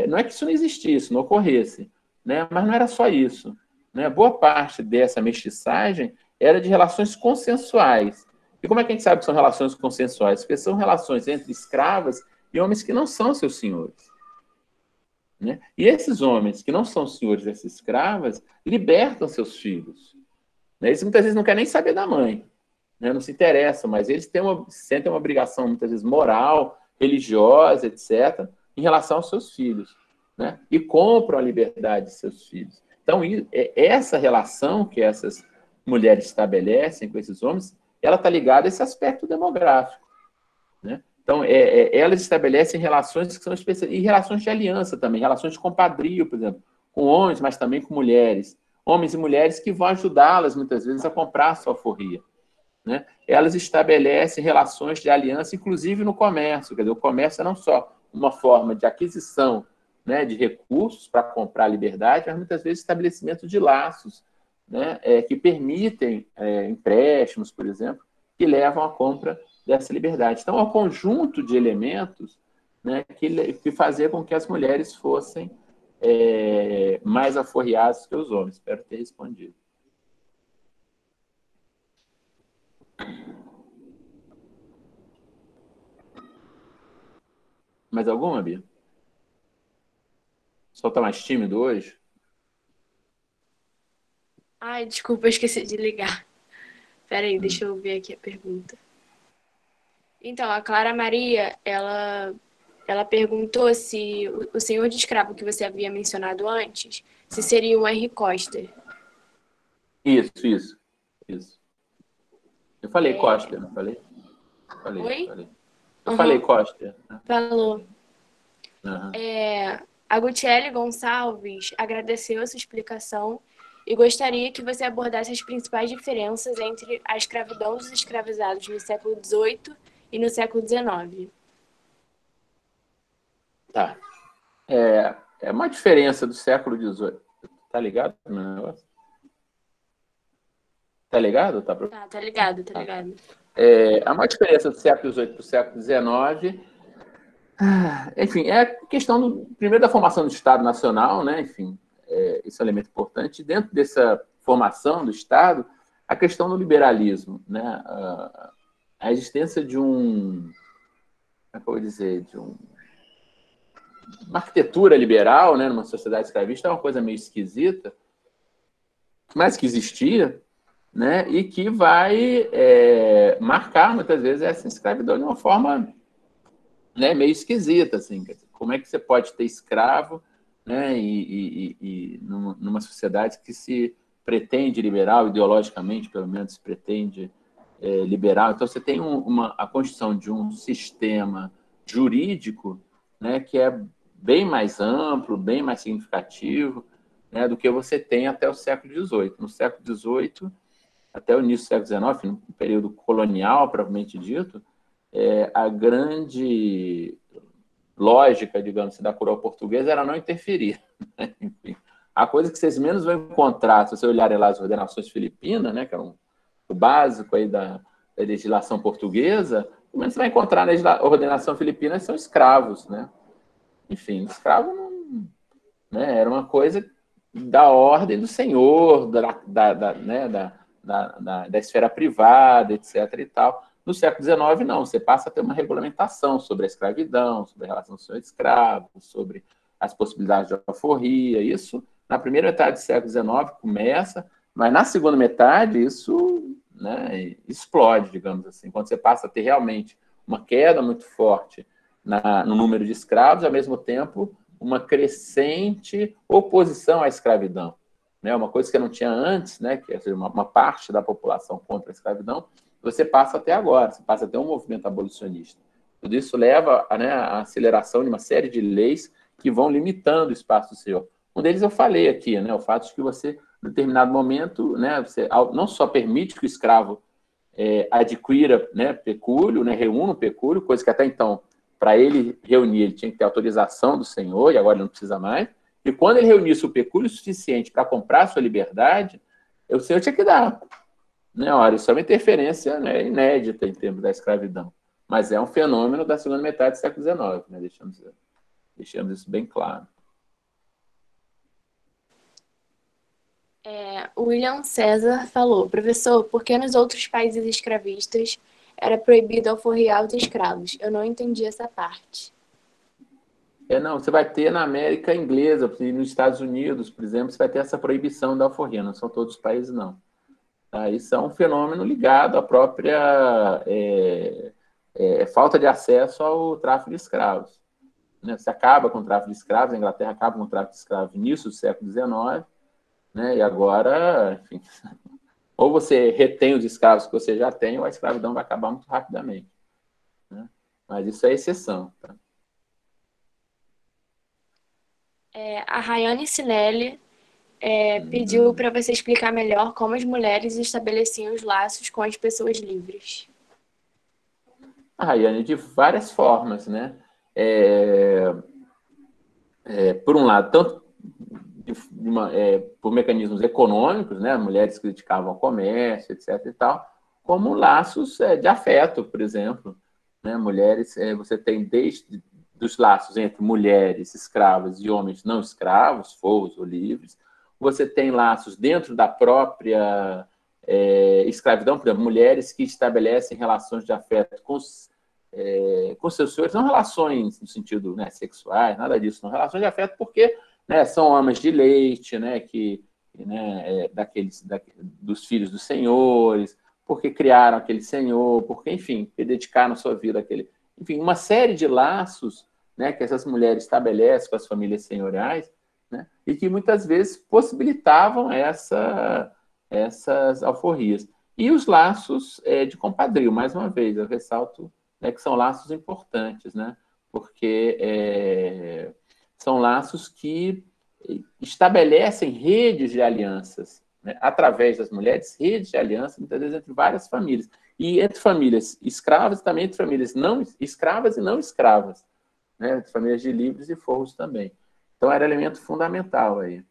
Não é que isso não existisse, não ocorresse, né? Mas não era só isso, né? Boa parte dessa mestiçagem era de relações consensuais. E como é que a gente sabe que são relações consensuais? Porque são relações entre escravas e homens que não são seus senhores, né? E esses homens que não são senhores dessas escravas libertam seus filhos, né? Eles muitas vezes não querem nem saber da mãe, né? Não se interessam, mas eles sentem uma obrigação, muitas vezes, moral, religiosa, etc., em relação aos seus filhos, né? E compram a liberdade de seus filhos. Então, essa relação que essas mulheres estabelecem com esses homens, ela está ligada a esse aspecto demográfico, né? Então, elas estabelecem relações que são especiais, e relações de aliança também, relações de compadrio, por exemplo, com homens, mas também com mulheres. Homens e mulheres que vão ajudá-las, muitas vezes, a comprar a sua alforria, né? Elas estabelecem relações de aliança, inclusive no comércio. Quer dizer, o comércio é não só uma forma de aquisição, né, de recursos para comprar a liberdade, mas muitas vezes estabelecimento de laços, né, que permitem empréstimos, por exemplo, que levam à compra dessa liberdade. Então, é um conjunto de elementos, né, que fazia com que as mulheres fossem mais aforreadas que os homens. Espero ter respondido. Mais alguma, Bia? O pessoal está mais tímido hoje? Ai, desculpa, eu esqueci de ligar. Peraí, deixa eu ver aqui a pergunta. Então, a Clara Maria, ela perguntou se o senhor de escravo que você havia mencionado antes, se seria o Henry Coster. Isso. Eu falei Coster, não falei? Oi? Falei. Eu falei Coster. Né? Falou. Uhum. A Gutiele Gonçalves agradeceu a sua explicação e gostaria que você abordasse as principais diferenças entre a escravidão dos escravizados no século XVIII e no século XIX. Tá. É uma diferença do século XVIII. Tá ligado no meu negócio? Tá ligado? Tá ligado. A maior diferença do século XVIII para o século XIX, enfim, é a questão, primeiro, da formação do Estado Nacional, né? Enfim, esse é um elemento importante. Dentro dessa formação do Estado, a questão do liberalismo, né? A existência de como é que eu vou dizer, uma arquitetura liberal, né, numa sociedade escravista, é uma coisa meio esquisita, mas que existia, né, e que vai marcar, muitas vezes, essa escravidão de uma forma, né, meio esquisita. Assim. Como é que você pode ter escravo, né, e numa sociedade que se pretende liberal, ideologicamente, pelo menos, se pretende liberal? Então, você tem a construção de um sistema jurídico, né, que é bem mais amplo, bem mais significativo, né, do que você tem até o século XVIII. No século XVIII, até o início do século XIX, no período colonial, propriamente dito, a grande lógica, digamos assim, da coroa portuguesa era não interferir. Enfim, a coisa que vocês menos vão encontrar, se vocês olharem lá as ordenações filipinas, né, que é o básico aí da legislação portuguesa, o menos você vai encontrar na ordenação filipina são escravos, né? Enfim, escravo não, né, era uma coisa da ordem do senhor, da esfera privada, etc. e tal. No século XIX, não. Você passa a ter uma regulamentação sobre a escravidão, sobre a relação senhor-escravo, sobre as possibilidades de alforria. Isso, na primeira metade do século XIX, começa, mas na segunda metade, isso, né, explode, digamos assim. Quando você passa a ter realmente uma queda muito forte no número de escravos, ao mesmo tempo, uma crescente oposição à escravidão, né? Uma coisa que não tinha antes, né? Que é uma parte da população contra a escravidão, você passa até agora, você passa até um movimento abolicionista. Tudo isso leva, né, à aceleração de uma série de leis que vão limitando o espaço do senhor. Um deles eu falei aqui, né? O fato de que você, em determinado momento, né, você não só permite que o escravo adquira, né, pecúlio, né, reúna o pecúlio, coisa que até então, para ele reunir, ele tinha que ter autorização do senhor, e agora ele não precisa mais. E quando ele reunisse o pecúlio suficiente para comprar a sua liberdade, o senhor tinha que dar. Né? Ora, isso é uma interferência, né, inédita em termos da escravidão. Mas é um fenômeno da segunda metade do século XIX, né? Deixamos isso bem claro. O William César falou, professor, por que nos outros países escravistas era proibido alforriar os escravos? Eu não entendi essa parte. Não, você vai ter na América inglesa, nos Estados Unidos, por exemplo, você vai ter essa proibição da alforria, não são todos os países, não. Isso é um fenômeno ligado à própria falta de acesso ao tráfico de escravos. Né? Você acaba com o tráfico de escravos, a Inglaterra acaba com o tráfico de escravos no início do século XIX, né? E agora, enfim, ou você retém os escravos que você já tem, ou a escravidão vai acabar muito rapidamente. Né? Mas isso é exceção. Tá? A Rayane Sinelli pediu para você explicar melhor como as mulheres estabeleciam os laços com as pessoas livres. Rayane, de várias formas, né? Por um lado, tanto por mecanismos econômicos, né? Mulheres que dedicavam ao comércio, etc. e tal, como laços de afeto, por exemplo. Né? Mulheres, você tem desde dos laços entre mulheres escravas e homens não escravos, foulos ou livres. Você tem laços dentro da própria escravidão, por exemplo, mulheres que estabelecem relações de afeto com seus senhores, não relações no sentido, né, sexuais, nada disso, não, relações de afeto porque, né, são homens de leite, né, dos filhos dos senhores, porque criaram aquele senhor, porque, enfim, dedicaram sua vida àquele... Enfim, uma série de laços, né, que essas mulheres estabelecem com as famílias senhoriais, né, e que muitas vezes possibilitavam essas alforrias. E os laços de compadrio, mais uma vez, eu ressalto, né, que são laços importantes, né, porque são laços que estabelecem redes de alianças, né, através das mulheres, redes de aliança, muitas vezes entre várias famílias. E entre famílias escravas e também entre famílias não escravas e não escravas, né, entre famílias de livres e forros também. Então, era elemento fundamental aí.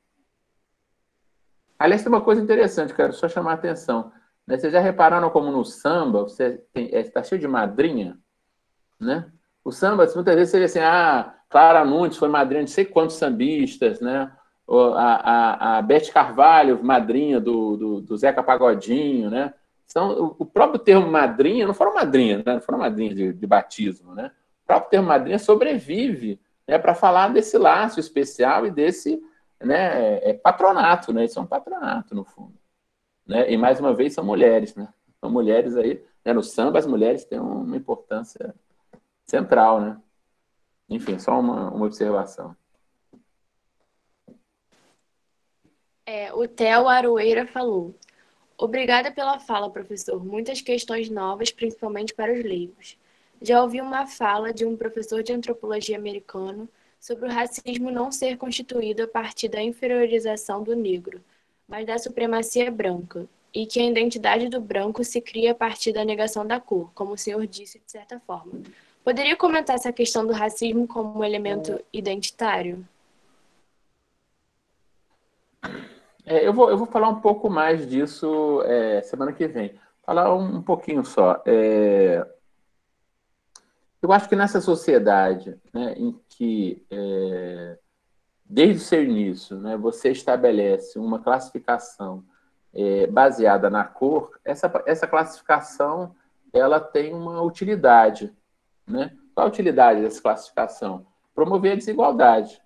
Aliás, tem uma coisa interessante, quero só chamar a atenção. Né? Vocês já repararam como no samba você está cheio de madrinha? Né? O samba, muitas vezes você vê assim, Clara Nunes foi madrinha de não sei quantos sambistas, né? A Beth Carvalho, madrinha do Zeca Pagodinho, né? Então, o próprio termo madrinha, não foram madrinhas, né? Não foram madrinhas de batismo, né? O próprio termo madrinha sobrevive, né, para falar desse laço especial e desse, né, patronato, né? Isso é um patronato, no fundo. Né? E, mais uma vez, são mulheres, né? São mulheres aí, né? No samba, as mulheres têm uma importância central, né? Enfim, só uma observação. O Theo Aroeira falou: obrigada pela fala, professor. Muitas questões novas, principalmente para os leigos. Já ouvi uma fala de um professor de antropologia americano sobre o racismo não ser constituído a partir da inferiorização do negro, mas da supremacia branca, e que a identidade do branco se cria a partir da negação da cor, como o senhor disse de certa forma. Poderia comentar essa questão do racismo como um elemento identitário? Eu vou falar um pouco mais disso semana que vem. Falar um pouquinho só. Eu acho que nessa sociedade, né, em que, desde o seu início, né, você estabelece uma classificação baseada na cor, essa classificação ela tem uma utilidade. Né? Qual a utilidade dessa classificação? Promover a desigualdade.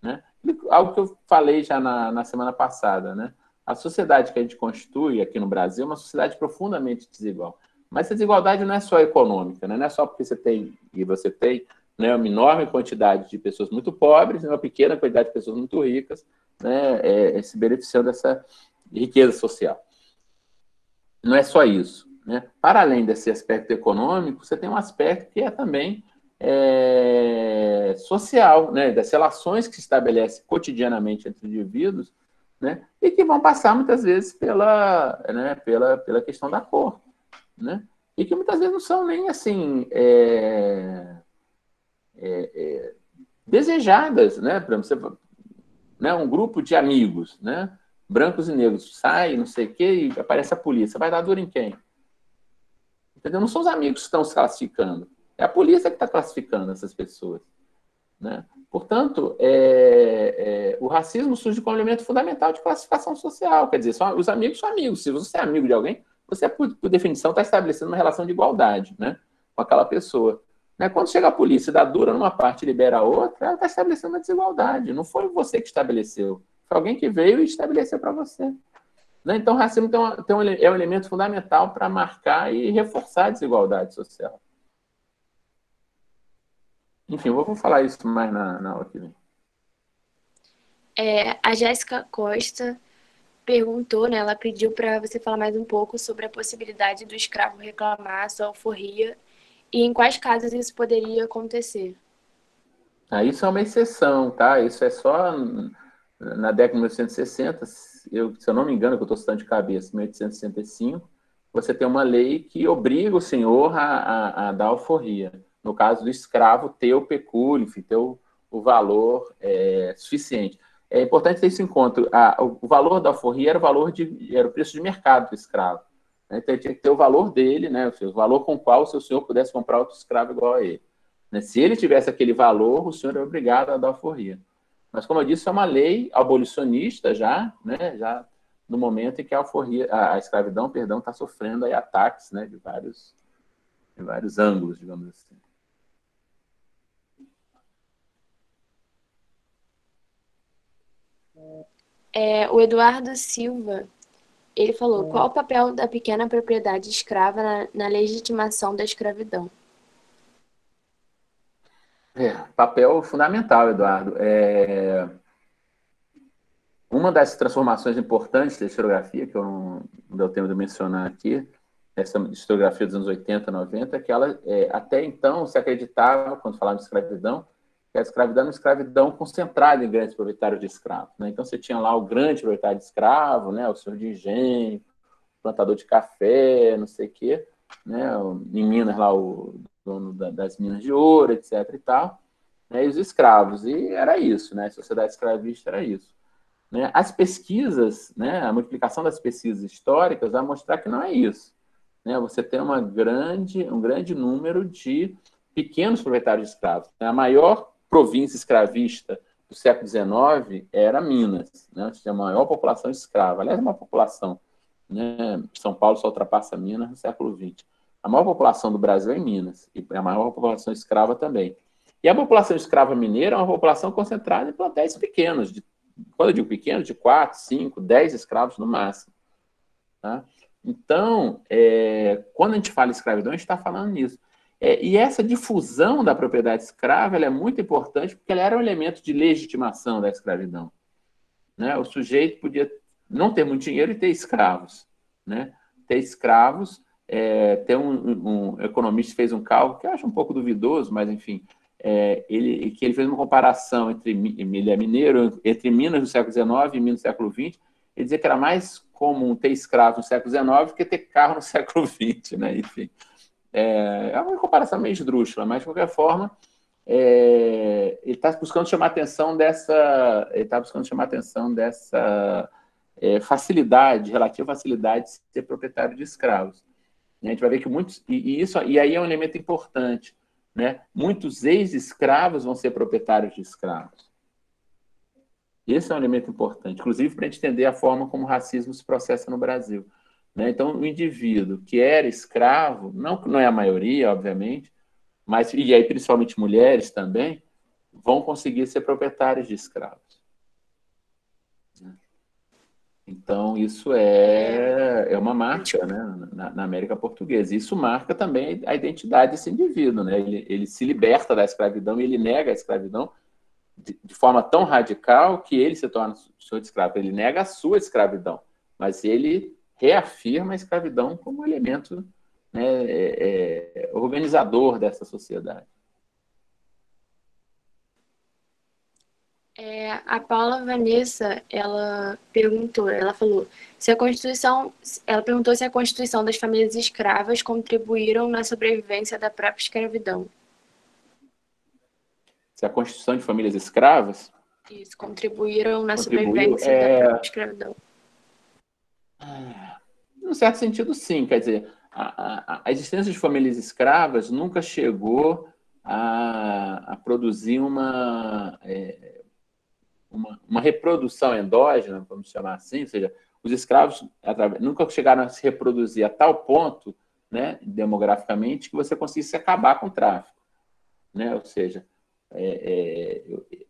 Né? Algo que eu falei já na semana passada. Né? A sociedade que a gente constitui aqui no Brasil é uma sociedade profundamente desigual. Mas essa desigualdade não é só econômica, né? Não é só porque você tem né, uma enorme quantidade de pessoas muito pobres e uma pequena quantidade de pessoas muito ricas, né, se beneficiando dessa riqueza social. Não é só isso, né? Para além desse aspecto econômico, você tem um aspecto que é também social, né, das relações que se estabelecem cotidianamente entre indivíduos, né, e que vão passar muitas vezes pela questão da cor, né, e que muitas vezes não são nem assim desejadas, né? Por exemplo, né, um grupo de amigos, né, brancos e negros, sai, não sei o quê, e aparece a polícia. Vai dar duro em quem? Entendeu? Não são os amigos que estão se classificando. É a polícia que está classificando essas pessoas, né? Portanto, o racismo surge como elemento fundamental de classificação social. Quer dizer, os amigos são amigos. Se você é amigo de alguém, você, por definição, está estabelecendo uma relação de igualdade, né, com aquela pessoa. Né? Quando chega a polícia e dá dura numa parte e libera a outra, ela está estabelecendo uma desigualdade. Não foi você que estabeleceu. Foi alguém que veio e estabeleceu para você. Né? Então, o racismo é um elemento fundamental para marcar e reforçar a desigualdade social. Enfim, eu vou falar isso mais na aula que vem. A Jéssica Costa perguntou, né? Ela pediu para você falar mais um pouco sobre a possibilidade do escravo reclamar sua alforria e em quais casos isso poderia acontecer. Isso é uma exceção, tá? Isso é só na década de 1960, se eu não me engano, que eu estou citando de cabeça, 1865, você tem uma lei que obriga o senhor a dar alforria. No caso do escravo, ter o pecúlio, ter o valor suficiente. É importante ter isso em conta. O valor da alforria era o preço de mercado do escravo. Né? Então, ele tinha que ter o valor dele, né? O valor com o qual o seu senhor pudesse comprar outro escravo igual a ele. Se ele tivesse aquele valor, o senhor é obrigado a dar alforria. Mas, como eu disse, é uma lei abolicionista já, né, já no momento em que a escravidão, está sofrendo aí ataques, né, de vários ângulos, digamos assim. O Eduardo Silva, ele falou, qual o papel da pequena propriedade escrava na legitimação da escravidão? Papel fundamental, Eduardo. Uma das transformações importantes da historiografia, que eu não deu tempo de mencionar aqui, essa historiografia dos anos 80, 90, que ela, até então, se acreditava, quando falava de escravidão, que a escravidão era uma escravidão concentrada em grandes proprietários de escravos. Né? Então, você tinha lá o grande proprietário de escravo, né? O senhor de engenho, o plantador de café, não sei o quê, né? Em Minas, lá, o dono das minas de ouro, etc. e tal, né? E os escravos. E era isso, né? A sociedade escravista era isso. Né? As pesquisas, né? A multiplicação das pesquisas históricas vai mostrar que não é isso. Né? Você tem um grande número de pequenos proprietários de escravos. A maior província escravista do século XIX era Minas, né? Tinha a maior população escrava. Aliás, uma população, né? São Paulo só ultrapassa Minas no século XX. A maior população do Brasil é em Minas, e a maior população escrava também. E a população escrava mineira é uma população concentrada em plantéis pequenos, quando eu digo pequeno, de 4, 5, 10 escravos no máximo. Tá? Então, quando a gente fala escravidão, a gente está falando nisso. E essa difusão da propriedade escrava ela é muito importante porque ela era um elemento de legitimação da escravidão. Né? O sujeito podia não ter muito dinheiro e ter escravos. Né? Ter escravos, um economista fez um cálculo que eu acho um pouco duvidoso, mas enfim, ele fez uma comparação entre ele é mineiro, entre Minas no século XIX e Minas no século XX. Ele dizia que era mais comum ter escravo no século XIX que ter carro no século XX, né? Enfim, é uma comparação meio esdrúxula, mas de qualquer forma ele está buscando chamar atenção dessa, facilidade, relativa facilidade de ser proprietário de escravos. A gente vai ver que muitos e aí é um elemento importante. Né? Muitos ex-escravos vão ser proprietários de escravos. Esse é um elemento importante, inclusive para a gente entender a forma como o racismo se processa no Brasil. Né? Então, o indivíduo que era escravo, não é a maioria, obviamente, mas, e aí principalmente mulheres também, vão conseguir ser proprietários de escravos. Então, isso é uma marca, né, na América Portuguesa. Isso marca também a identidade desse indivíduo, né? Ele se liberta da escravidão e ele nega a escravidão de forma tão radical que ele se torna senhor de escravo. Ele nega a sua escravidão, mas ele reafirma a escravidão como elemento, né, organizador dessa sociedade. A Paula Vanessa, ela falou se a Constituição, ela perguntou se a Constituição das famílias escravas contribuíram na sobrevivência da própria escravidão. Se a Constituição de famílias escravas... Isso, contribuíram na sobrevivência da própria escravidão. Num certo sentido, sim. Quer dizer, a existência de famílias escravas nunca chegou a produzir uma reprodução endógena, vamos chamar assim, ou seja, os escravos nunca chegaram a se reproduzir a tal ponto, né, demograficamente, que você conseguisse acabar com o tráfico. Né? Ou seja,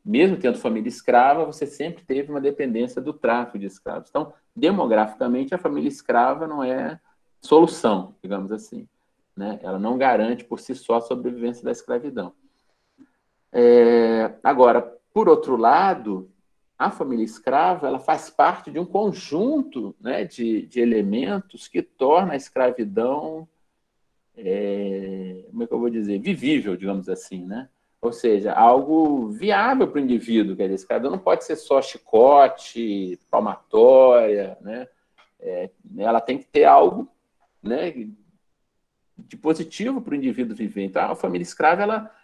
mesmo tendo família escrava, você sempre teve uma dependência do tráfico de escravos. Então, demograficamente, a família escrava não é solução, digamos assim. Né? Ela não garante por si só a sobrevivência da escravidão. Agora, por outro lado, a família escrava ela faz parte de um conjunto, né, de elementos que torna a escravidão, como é que eu vou dizer, vivível, digamos assim, né? Ou seja, algo viável para o indivíduo. Quer dizer, a escravidão não pode ser só chicote, palmatória, né? Ela tem que ter algo, né, de positivo para o indivíduo viver. Então, a família escrava ela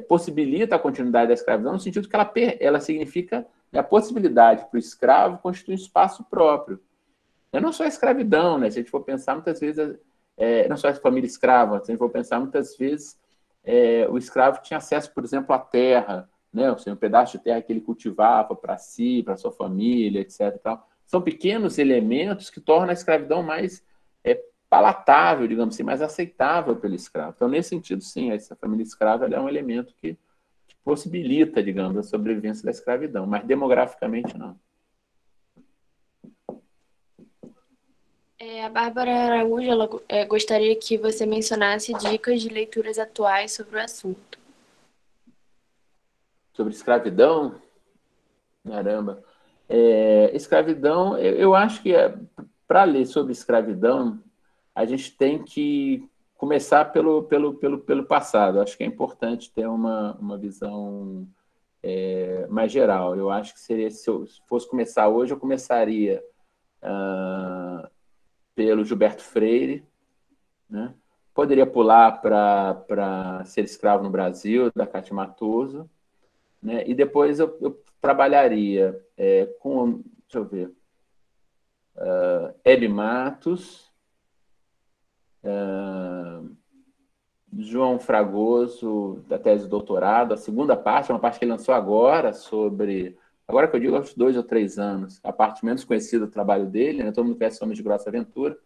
possibilita a continuidade da escravidão no sentido que ela significa a possibilidade para o escravo constituir um espaço próprio. Não só a escravidão, né? Se a gente for pensar muitas vezes, não só a família escrava, se a gente for pensar muitas vezes, o escravo tinha acesso, por exemplo, à terra, né? Ou seja, um pedaço de terra que ele cultivava para si, para sua família, etc. Tal. São pequenos elementos que tornam a escravidão mais palatável, digamos assim, mais aceitável pelo escravo. Então, nesse sentido, sim, essa família escrava é um elemento que possibilita, digamos, a sobrevivência da escravidão, mas demograficamente não. A Bárbara Araújo ela, gostaria que você mencionasse dicas de leituras atuais sobre o assunto. Sobre escravidão? Caramba. Escravidão, eu acho que para ler sobre escravidão, a gente tem que começar pelo passado. Acho que é importante ter uma visão mais geral. Eu acho que seria, se eu fosse começar hoje, eu começaria pelo Gilberto Freire, né? Poderia pular para Ser Escravo no Brasil, da Cátia Matoso, né? E depois eu trabalharia com, deixa eu ver, Hebe Matos, João Fragoso, da tese de doutorado, a segunda parte, uma parte que ele lançou agora, agora que eu digo, aos 2 ou 3 anos, a parte menos conhecida do trabalho dele, né? Todo mundo conhece Homens de Grossa Aventura,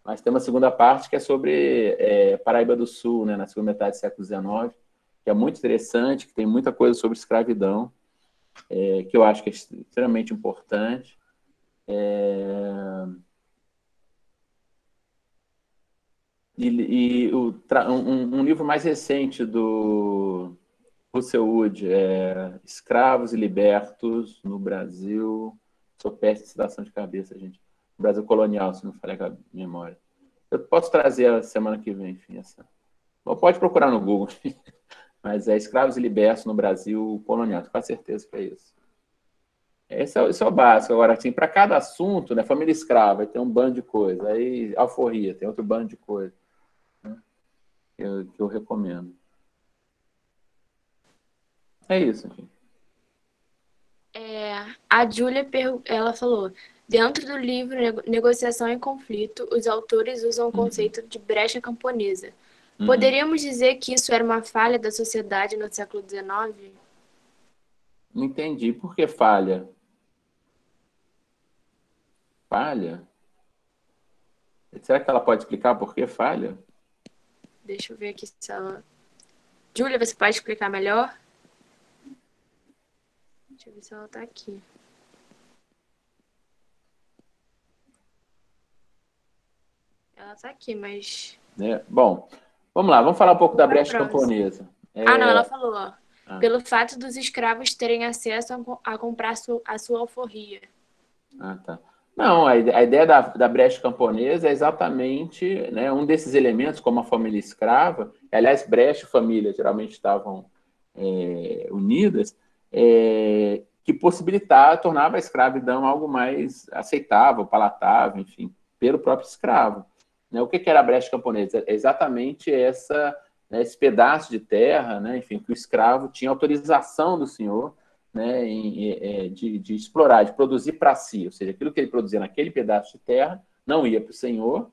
mas tem uma segunda parte que é sobre Paraíba do Sul, né? Na segunda metade do século XIX, que é muito interessante, que tem muita coisa sobre escravidão, que eu acho que é extremamente importante. Um livro mais recente do Russell Wood, Escravos e Libertos no Brasil. Sou péssimo em citação de cabeça, gente. Brasil colonial, se não falei a memória. Eu posso trazer a semana que vem, enfim. Bom, pode procurar no Google, mas Escravos e Libertos no Brasil colonial, com certeza que é isso. Esse é o básico. Agora, assim, para cada assunto, né, família escrava, tem um bando de coisa. Aí, alforria, tem outro bando de coisa. Né, que eu recomendo. É isso, enfim. A Júlia, ela falou, dentro do livro Negociação e Conflito, os autores usam o conceito de brecha camponesa. Poderíamos dizer que isso era uma falha da sociedade no século XIX? Não entendi. Por que falha? Falha? Será que ela pode explicar por que falha? Deixa eu ver aqui se ela... Júlia, você pode explicar melhor? Deixa eu ver se ela tá aqui. Ela tá aqui, mas... Né? Bom, vamos lá, vamos falar um pouco da brecha Próximo. camponesa. Não, ela falou, ó. Pelo fato dos escravos terem acesso a comprar a sua alforria. Tá. Não, a ideia da brecha camponesa é exatamente, né, um desses elementos, como a família escrava, aliás, brecha e família geralmente estavam unidas, que tornava a escravidão algo mais aceitável, palatável, enfim, pelo próprio escravo. Né? O que era a brecha camponesa? É exatamente esse pedaço de terra, né, enfim, que o escravo tinha autorização do senhor, né, de explorar, de produzir para si, ou seja, aquilo que ele produzia naquele pedaço de terra não ia para o senhor,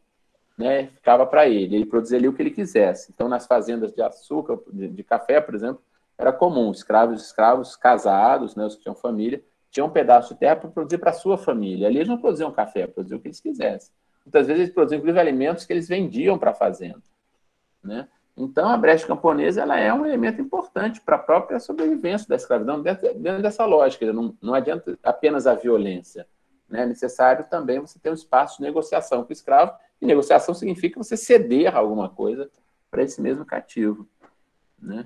né, ficava para ele produzia ali o que ele quisesse. Então, nas fazendas de açúcar, de café, por exemplo, era comum, escravos casados, né, os que tinham família, tinham um pedaço de terra para produzir para a sua família. Ali eles não produziam café, produziam o que eles quisessem. Muitas vezes eles produziam, inclusive, alimentos que eles vendiam para a fazenda, né? Então, a brecha camponesa ela é um elemento importante para a própria sobrevivência da escravidão, dentro dessa lógica. Não adianta apenas a violência. Né? É necessário também você ter um espaço de negociação com o escravo, e negociação significa você ceder alguma coisa para esse mesmo cativo. Né?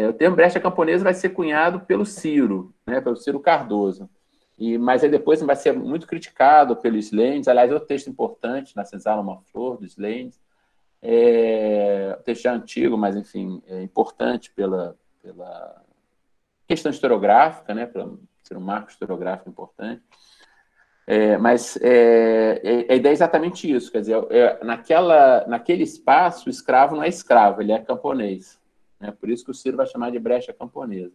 O termo brecha camponesa vai ser cunhado pelo Ciro, né? Pelo Ciro Cardoso. Mas aí depois vai ser muito criticado pelo Slendes. Aliás, outro texto importante na Senzala Uma Flor, do Slendes, o texto é antigo, mas, enfim, é importante pela questão historiográfica, né, para ser um marco historiográfico importante. Mas a ideia é exatamente isso, quer dizer, naquele espaço, o escravo não é escravo, ele é camponês. Né, por isso que o Ciro vai chamar de brecha camponesa.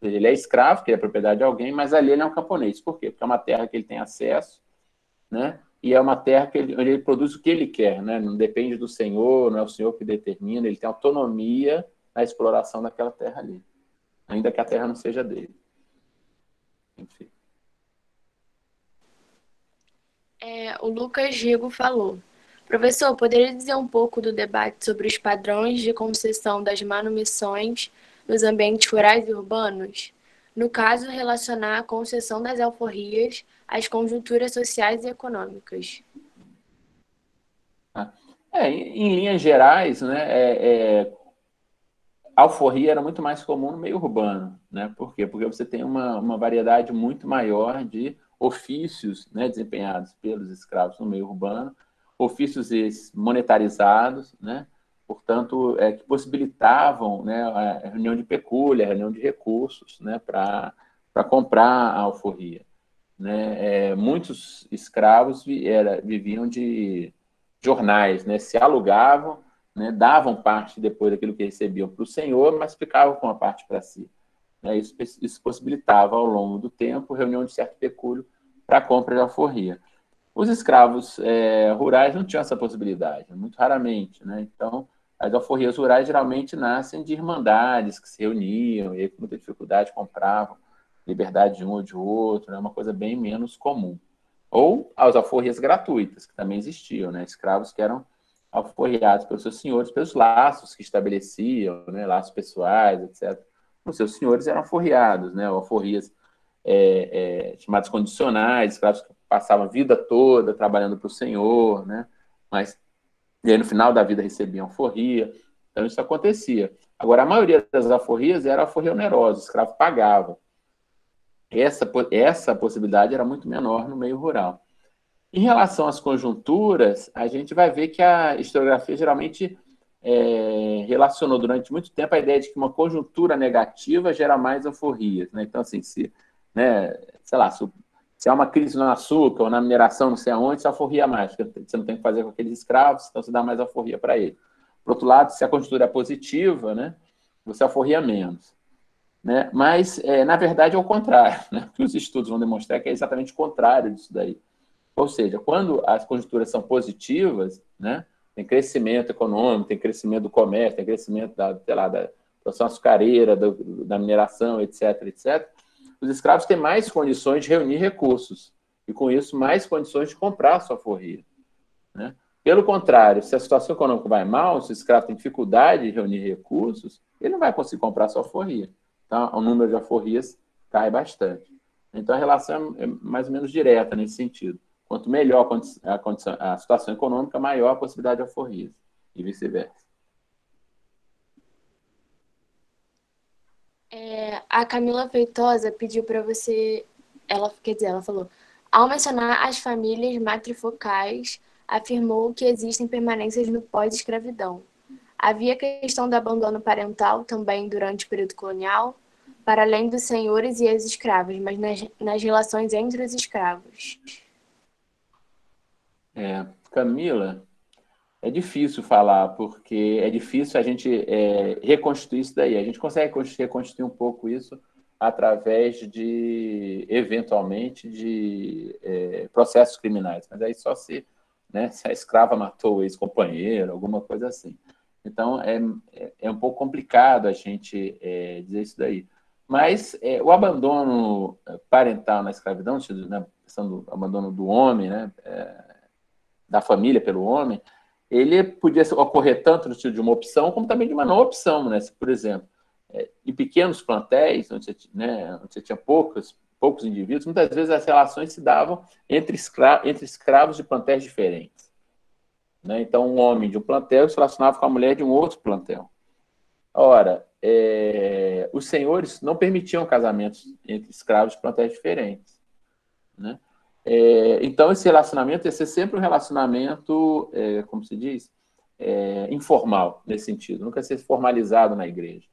Ou seja, ele é escravo, que é propriedade de alguém, mas ali ele é um camponês. Por quê? Porque é uma terra que ele tem acesso, né? E é uma terra onde ele produz o que ele quer, né? Não depende do senhor, não é o senhor que determina, ele tem autonomia na exploração daquela terra ali, ainda que a terra não seja dele. Enfim. O Lucas Rigo falou: professor, poderia dizer um pouco do debate sobre os padrões de concessão das manumissões nos ambientes rurais e urbanos? No caso, relacionar a concessão das alforrias às conjunturas sociais e econômicas. Em linhas gerais, né, a alforria era muito mais comum no meio urbano. Né? Por quê? Porque você tem uma variedade muito maior de ofícios, né, desempenhados pelos escravos no meio urbano, ofícios monetarizados, né? Portanto, que possibilitavam, né, a reunião de pecúlia, a reunião de recursos, né, para comprar a alforria. Né? Muitos escravos viviam de jornais, né? Se alugavam, né? Davam parte depois daquilo que recebiam para o senhor, mas ficavam com a parte para si. Né? Isso possibilitava, ao longo do tempo, reunião de certo pecúlio para a compra de alforria. Os escravos rurais não tinham essa possibilidade, muito raramente. Né? Então, as alforrias rurais geralmente nascem de irmandades que se reuniam e, com muita dificuldade, compravam liberdade de um ou de outro, é né? Uma coisa bem menos comum. Ou as alforrias gratuitas, que também existiam, né? Escravos que eram alforriados pelos seus senhores, pelos laços que estabeleciam, né? Laços pessoais, etc. Os seus senhores eram alforriados, né? Alforrias chamadas condicionais, escravos que passavam a vida toda trabalhando para o senhor, né? Mas e aí, no final da vida recebiam alforria. Então, isso acontecia. Agora, a maioria das alforrias era alforria onerosa, o escravo pagava. Essa possibilidade era muito menor no meio rural. Em relação às conjunturas, a gente vai ver que a historiografia geralmente relacionou durante muito tempo a ideia de que uma conjuntura negativa gera mais alforrias. Né? Então, assim, né, sei lá, se há uma crise no açúcar ou na mineração, não sei aonde, você alforria mais, porque você não tem que fazer com aqueles escravos, então você dá mais alforria para ele. Por outro lado, se a conjuntura é positiva, né, você alforria menos. Né? Mas, na verdade, é o contrário. Né? O que os estudos vão demonstrar que é exatamente o contrário disso daí. Ou seja, quando as conjunturas são positivas, né, tem crescimento econômico, tem crescimento do comércio, tem crescimento da produção açucareira, da mineração, etc., etc., os escravos têm mais condições de reunir recursos e, com isso, mais condições de comprar a sua alforria. Né? Pelo contrário, se a situação econômica vai mal, se o escravo tem dificuldade de reunir recursos, ele não vai conseguir comprar a sua alforria. Então, o número de alforrias cai bastante. Então, a relação é mais ou menos direta nesse sentido. Quanto melhor a situação econômica, maior a possibilidade de alforria, e vice-versa. A Camila Feitosa pediu para você, ela falou, ao mencionar as famílias matrifocais, afirmou que existem permanências no pós-escravidão. Havia questão do abandono parental também durante o período colonial, para além dos senhores e as escravas, mas nas relações entre os escravos. Camila, é difícil falar, porque é difícil a gente reconstruir isso daí. A gente consegue reconstruir um pouco isso através eventualmente, de processos criminais. Mas aí só se a escrava matou o ex-companheiro, alguma coisa assim. Então, é um pouco complicado a gente dizer isso daí. Mas o abandono parental na escravidão, né, a questão do abandono do homem, né, da família pelo homem, ele podia ocorrer tanto no sentido de uma opção, como também de uma não opção, né? Por exemplo, em pequenos plantéis, onde você tinha poucos indivíduos, muitas vezes as relações se davam entre escravos de plantéis diferentes. Né? Então, um homem de um plantel se relacionava com a mulher de um outro plantel. Ora, os senhores não permitiam casamentos entre escravos de plantéis diferentes. Né? Então, esse relacionamento ia ser sempre um relacionamento, como se diz, informal, nesse sentido, nunca ser formalizado na igreja.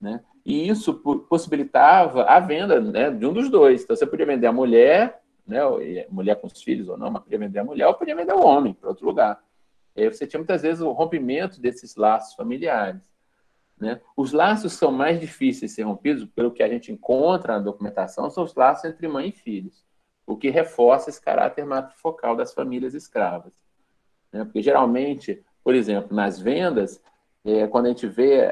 Né? E isso possibilitava a venda, né, de um dos dois. Então, você podia vender a mulher, né, mulher com os filhos ou não, mas podia vender a mulher ou podia vender o homem para outro lugar. E aí você tinha, muitas vezes, o rompimento desses laços familiares. Né? Os laços que são mais difíceis de ser rompidos, pelo que a gente encontra na documentação, são os laços entre mãe e filhos, o que reforça esse caráter matrifocal das famílias escravas. Né? Porque, geralmente, por exemplo, nas vendas, quando a gente vê,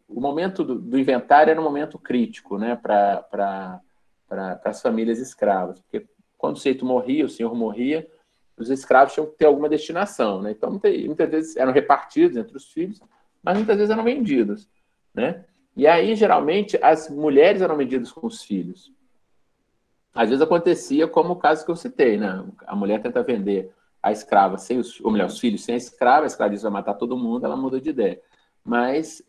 o momento do inventário era um momento crítico, né, para as famílias escravas. Porque quando o senhor morria, os escravos tinham que ter alguma destinação. Né? Então, muitas vezes eram repartidos entre os filhos, mas muitas vezes eram vendidos. Né? E aí, geralmente, as mulheres eram vendidas com os filhos. Às vezes acontecia como o caso que eu citei, né? A mulher tenta vender a escrava os filhos sem a escrava diz vai matar todo mundo, ela muda de ideia. Mas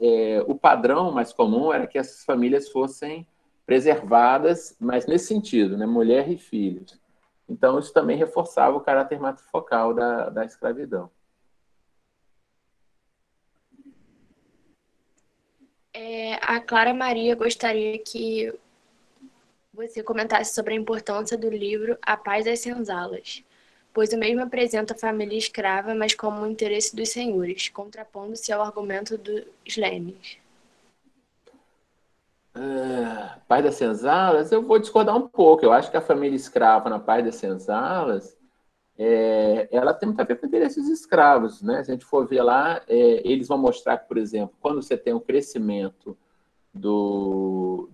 o padrão mais comum era que essas famílias fossem preservadas, mas nesse sentido, né? Mulher e filhos. Então, isso também reforçava o caráter matrifocal da escravidão. A Clara Maria gostaria que você comentasse sobre a importância do livro A Paz das Senzalas, pois o mesmo apresenta a família escrava, mas como o interesse dos senhores, contrapondo-se ao argumento dos Lênins. Paz das Senzalas, eu vou discordar um pouco. Eu acho que a família escrava na Paz das Senzalas, ela tem muito a ver com interesses escravos. Né? Se a gente for ver lá, eles vão mostrar que, por exemplo, quando você tem um crescimento do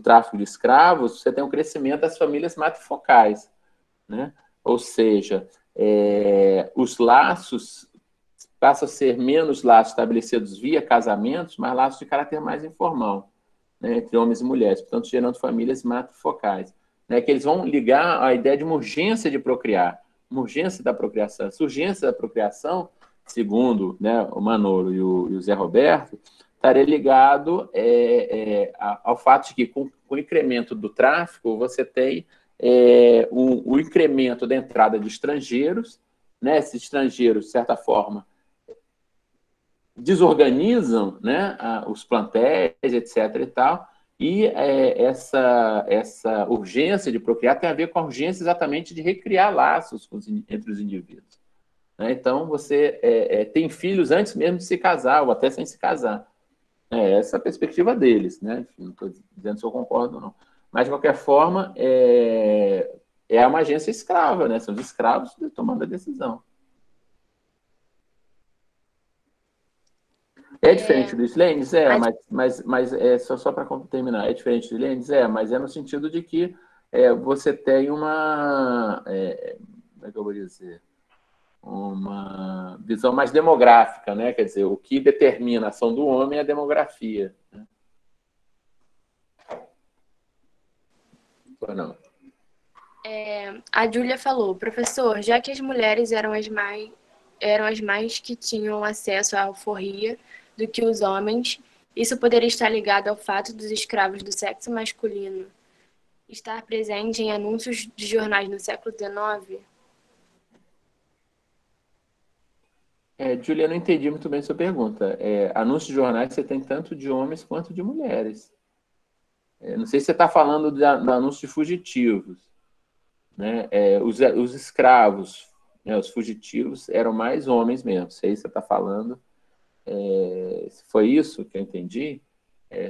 tráfico de escravos, você tem um crescimento das famílias matrifocais. Né? Ou seja, os laços passam a ser menos laços estabelecidos via casamentos, mas laços de caráter mais informal, né, entre homens e mulheres, portanto, gerando famílias matrifocais, né, que eles vão ligar a ideia de uma urgência de procriar, uma urgência da procriação. Essa urgência da procriação, segundo, né, o Manolo e o Zé Roberto, estaria ligado ao fato de que, com o incremento do tráfico, você tem o incremento da entrada de estrangeiros, né, esses estrangeiros, de certa forma, desorganizam, né, os plantéis, etc. e tal, e essa urgência de procriar tem a ver com a urgência exatamente de recriar laços entre os indivíduos. Né? Então, você tem filhos antes mesmo de se casar, ou até sem se casar. Essa é a perspectiva deles. Né? Não estou dizendo se eu concordo ou não. Mas, de qualquer forma, é uma agência escrava, né? São os escravos tomando a decisão. É diferente dos Lênins? Mas só para terminar, é diferente dos Lênins? Mas é no sentido de que você tem uma... como é que eu vou dizer? Uma visão mais demográfica, né? Quer dizer, o que determina a ação do homem é a demografia. Né? Não. A Júlia falou, professor, já que as mulheres eram as mais que tinham acesso à alforria do que os homens, isso poderia estar ligado ao fato dos escravos do sexo masculino estar presente em anúncios de jornais no século XIX? Júlia, eu não entendi muito bem sua pergunta. Anúncios de jornais você tem tanto de homens quanto de mulheres. Não sei se você está falando do anúncio de fugitivos, né? Os escravos, né, os fugitivos, eram mais homens mesmo. Sei se você está falando. Se foi isso que eu entendi,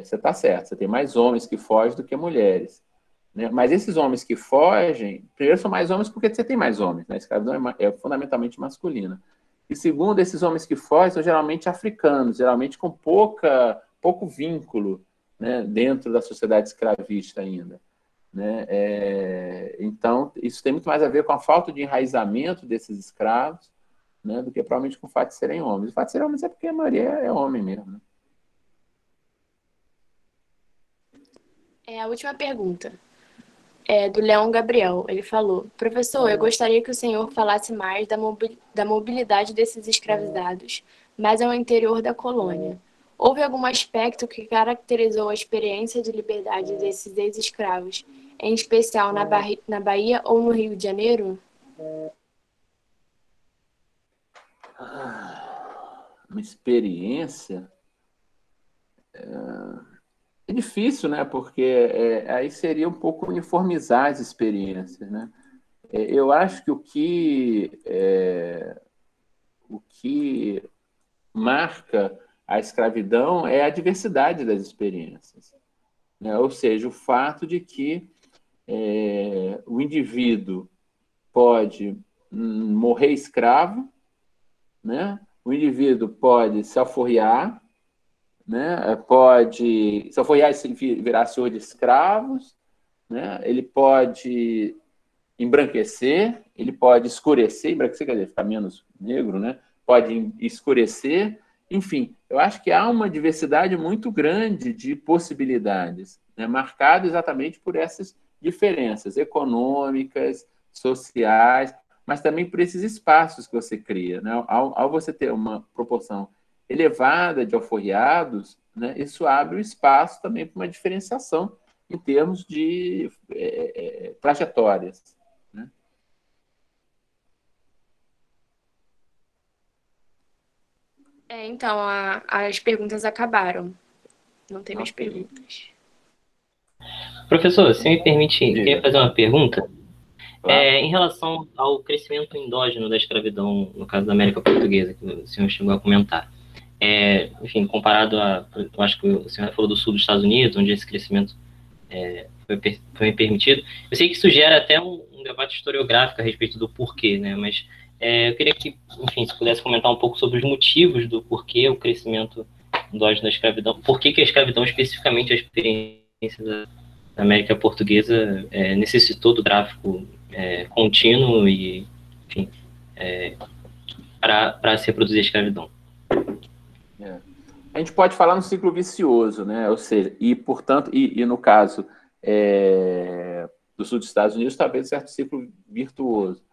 você está certo. Você tem mais homens que fogem do que mulheres, né? Mas esses homens que fogem, primeiro, são mais homens porque você tem mais homens, né? A escravidão é fundamentalmente masculina. E segundo, esses homens que fogem são geralmente africanos, geralmente com pouco vínculo, né, dentro da sociedade escravista ainda, né? Então, isso tem muito mais a ver com a falta de enraizamento desses escravos, né, do que provavelmente com o fato de serem homens. O fato de serem homens é porque a maioria é homem mesmo, né? A última pergunta é do Leão Gabriel. Ele falou, professor, eu gostaria que o senhor falasse mais da mobilidade desses escravizados, mas ao interior da colônia. Houve algum aspecto que caracterizou a experiência de liberdade desses ex-escravos, em especial na Bahia ou no Rio de Janeiro? Uma experiência é difícil, né? Porque aí seria um pouco uniformizar as experiências, né? Eu acho que o que marca a escravidão é a diversidade das experiências, né? Ou seja, o fato de que o indivíduo pode morrer escravo, né? O indivíduo pode se alforriar, né? Pode se alforriar e virar senhor de escravos, né? Ele pode embranquecer, ele pode escurecer, embranquecer quer dizer ficar menos negro, né? Pode escurecer, enfim, eu acho que há uma diversidade muito grande de possibilidades, né? Marcado exatamente por essas diferenças econômicas, sociais, mas também por esses espaços que você cria, né? Ao você ter uma proporção elevada de alforriados, né? Isso abre o espaço também para uma diferenciação em termos de trajetórias, né? Então, as perguntas acabaram. Não tem mais Ok. perguntas. Professor, se me permite, eu queria Diga. fazer uma pergunta. Claro. Em relação ao crescimento endógeno da escravidão, no caso da América Portuguesa, que o senhor chegou a comentar. Enfim, comparado eu acho que o senhor falou do sul dos Estados Unidos, onde esse crescimento foi permitido. Eu sei que isso gera até um debate historiográfico a respeito do porquê, né? Mas eu queria que, enfim, se pudesse comentar um pouco sobre os motivos do porquê o crescimento endógeno da escravidão, por que a escravidão, especificamente a experiência da América Portuguesa, necessitou do tráfico contínuo e, enfim, para se reproduzir a escravidão. A gente pode falar no ciclo vicioso, né? Ou seja, portanto, no caso do sul dos Estados Unidos, talvez um certo ciclo virtuoso.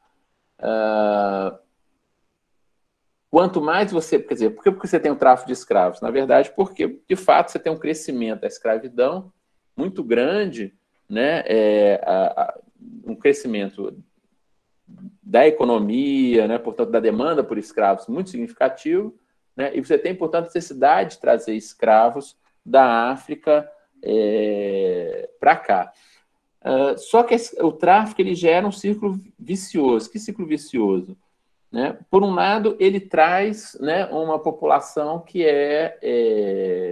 Quanto mais você, quer dizer, por que você tem o tráfico de escravos? Na verdade, porque, de fato, você tem um crescimento da escravidão muito grande, né? Um crescimento da economia, né? Portanto, da demanda por escravos muito significativo, né? E você tem, portanto, necessidade de trazer escravos da África para cá. Só que o tráfico ele gera um ciclo vicioso. Que ciclo vicioso? Né? Por um lado, ele traz, né, uma população que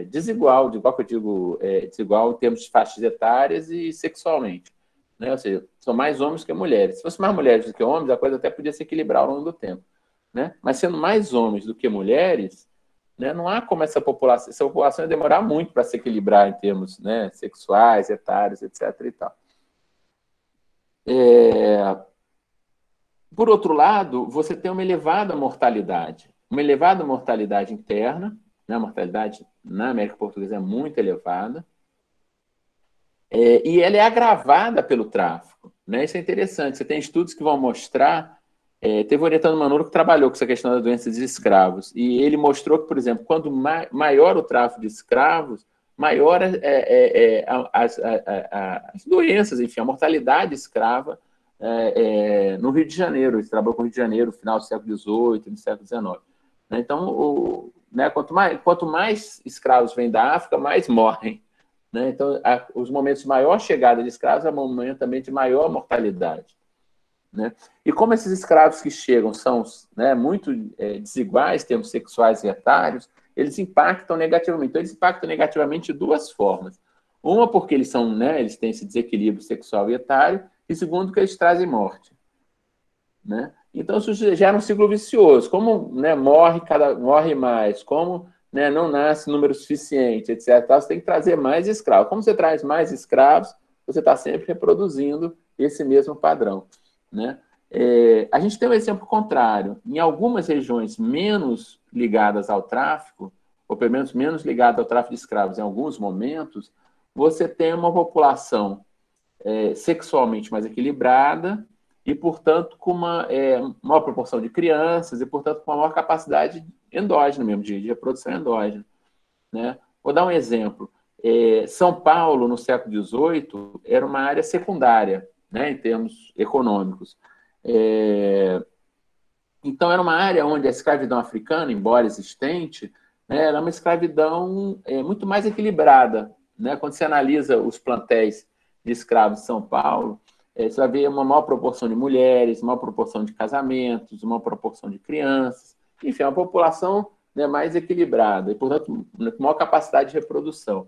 desigual, igual que eu digo, desigual em termos de faixas etárias e sexualmente. Né? Ou seja, são mais homens que mulheres. Se fosse mais mulheres do que homens, a coisa até podia se equilibrar ao longo do tempo. Né? Mas sendo mais homens do que mulheres, né, não há como essa população ia demorar muito para se equilibrar em termos, né, sexuais, etários, etc. E tal. Por outro lado, você tem uma elevada mortalidade interna, né? A mortalidade na América Portuguesa é muito elevada, e ela é agravada pelo tráfico. né? Isso é interessante. Você tem estudos que vão mostrar... teve o Orientando Manolo que trabalhou com essa questão da doença dos escravos. E ele mostrou que, por exemplo, quando maior o tráfico de escravos, maior as doenças, enfim, a mortalidade escrava no Rio de Janeiro. Ele trabalhou com o Rio de Janeiro no final do século XVIII, no século XIX. Então, né, quanto mais escravos vêm da África, mais morrem. Né? Então, os momentos de maior chegada de escravos é um momento também de maior mortalidade. Né? E como esses escravos que chegam são, né, muito desiguais, termos sexuais e etários, eles impactam negativamente. Então, eles impactam negativamente de duas formas. Uma, porque eles são, né, eles têm esse desequilíbrio sexual e etário, e segundo, que eles trazem morte. Né? Então, isso gera um ciclo vicioso. Como, né, morre mais, como, né, não nasce número suficiente, etc., você tem que trazer mais escravos. Como você traz mais escravos, você está sempre reproduzindo esse mesmo padrão. Né? A gente tem um exemplo contrário. Em algumas regiões menos ligadas ao tráfico, ou pelo menos menos ligadas ao tráfico de escravos em alguns momentos, você tem uma população sexualmente mais equilibrada e, portanto, com uma maior proporção de crianças e, portanto, com uma maior capacidade endógena mesmo, de reprodução endógena. Né? Vou dar um exemplo. São Paulo, no século XVIII, era uma área secundária, né, em termos econômicos. Então, era uma área onde a escravidão africana, embora existente, né, era uma escravidão muito mais equilibrada. Né? Quando você analisa os plantéis de escravos de São Paulo, você vai ver uma maior proporção de mulheres, uma maior proporção de casamentos, uma maior proporção de crianças. Enfim, é uma população, né, mais equilibrada e, portanto, com maior capacidade de reprodução.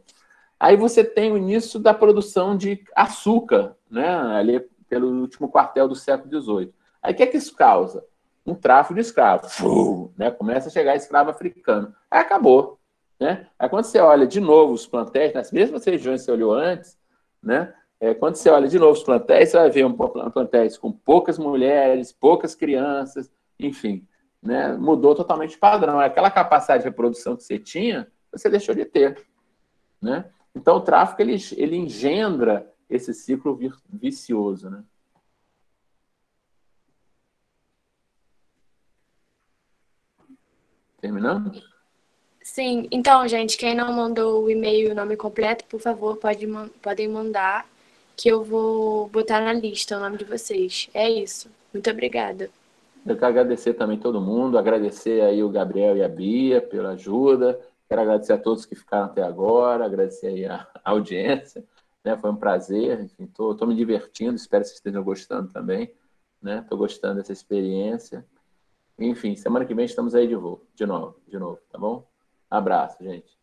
Aí você tem o início da produção de açúcar, né, ali pelo último quartel do século XVIII. Aí o que é que isso causa? Um tráfico de escravos. Né, começa a chegar escravo africano. Aí acabou. Né? Aí quando você olha de novo os plantéis, nas mesmas regiões que você olhou antes, né, quando você olha de novo os plantéis, você vai ver plantéis com poucas mulheres, poucas crianças, enfim. Né, mudou totalmente o padrão. Aquela capacidade de reprodução que você tinha, você deixou de ter. Né? Então, o tráfico ele engendra esse ciclo vicioso. Né? Terminando? Sim, então, gente, quem não mandou o e-mail e o nome completo, por favor, podem mandar, que eu vou botar na lista o nome de vocês. É isso. Muito obrigada. Eu quero agradecer também todo mundo, agradecer aí o Gabriel e a Bia pela ajuda, quero agradecer a todos que ficaram até agora, agradecer aí a audiência, né? Foi um prazer, enfim, tô me divertindo, espero que vocês estejam gostando também, né? Estou gostando dessa experiência. Enfim, semana que vem estamos aí de novo, tá bom? Abraço, gente.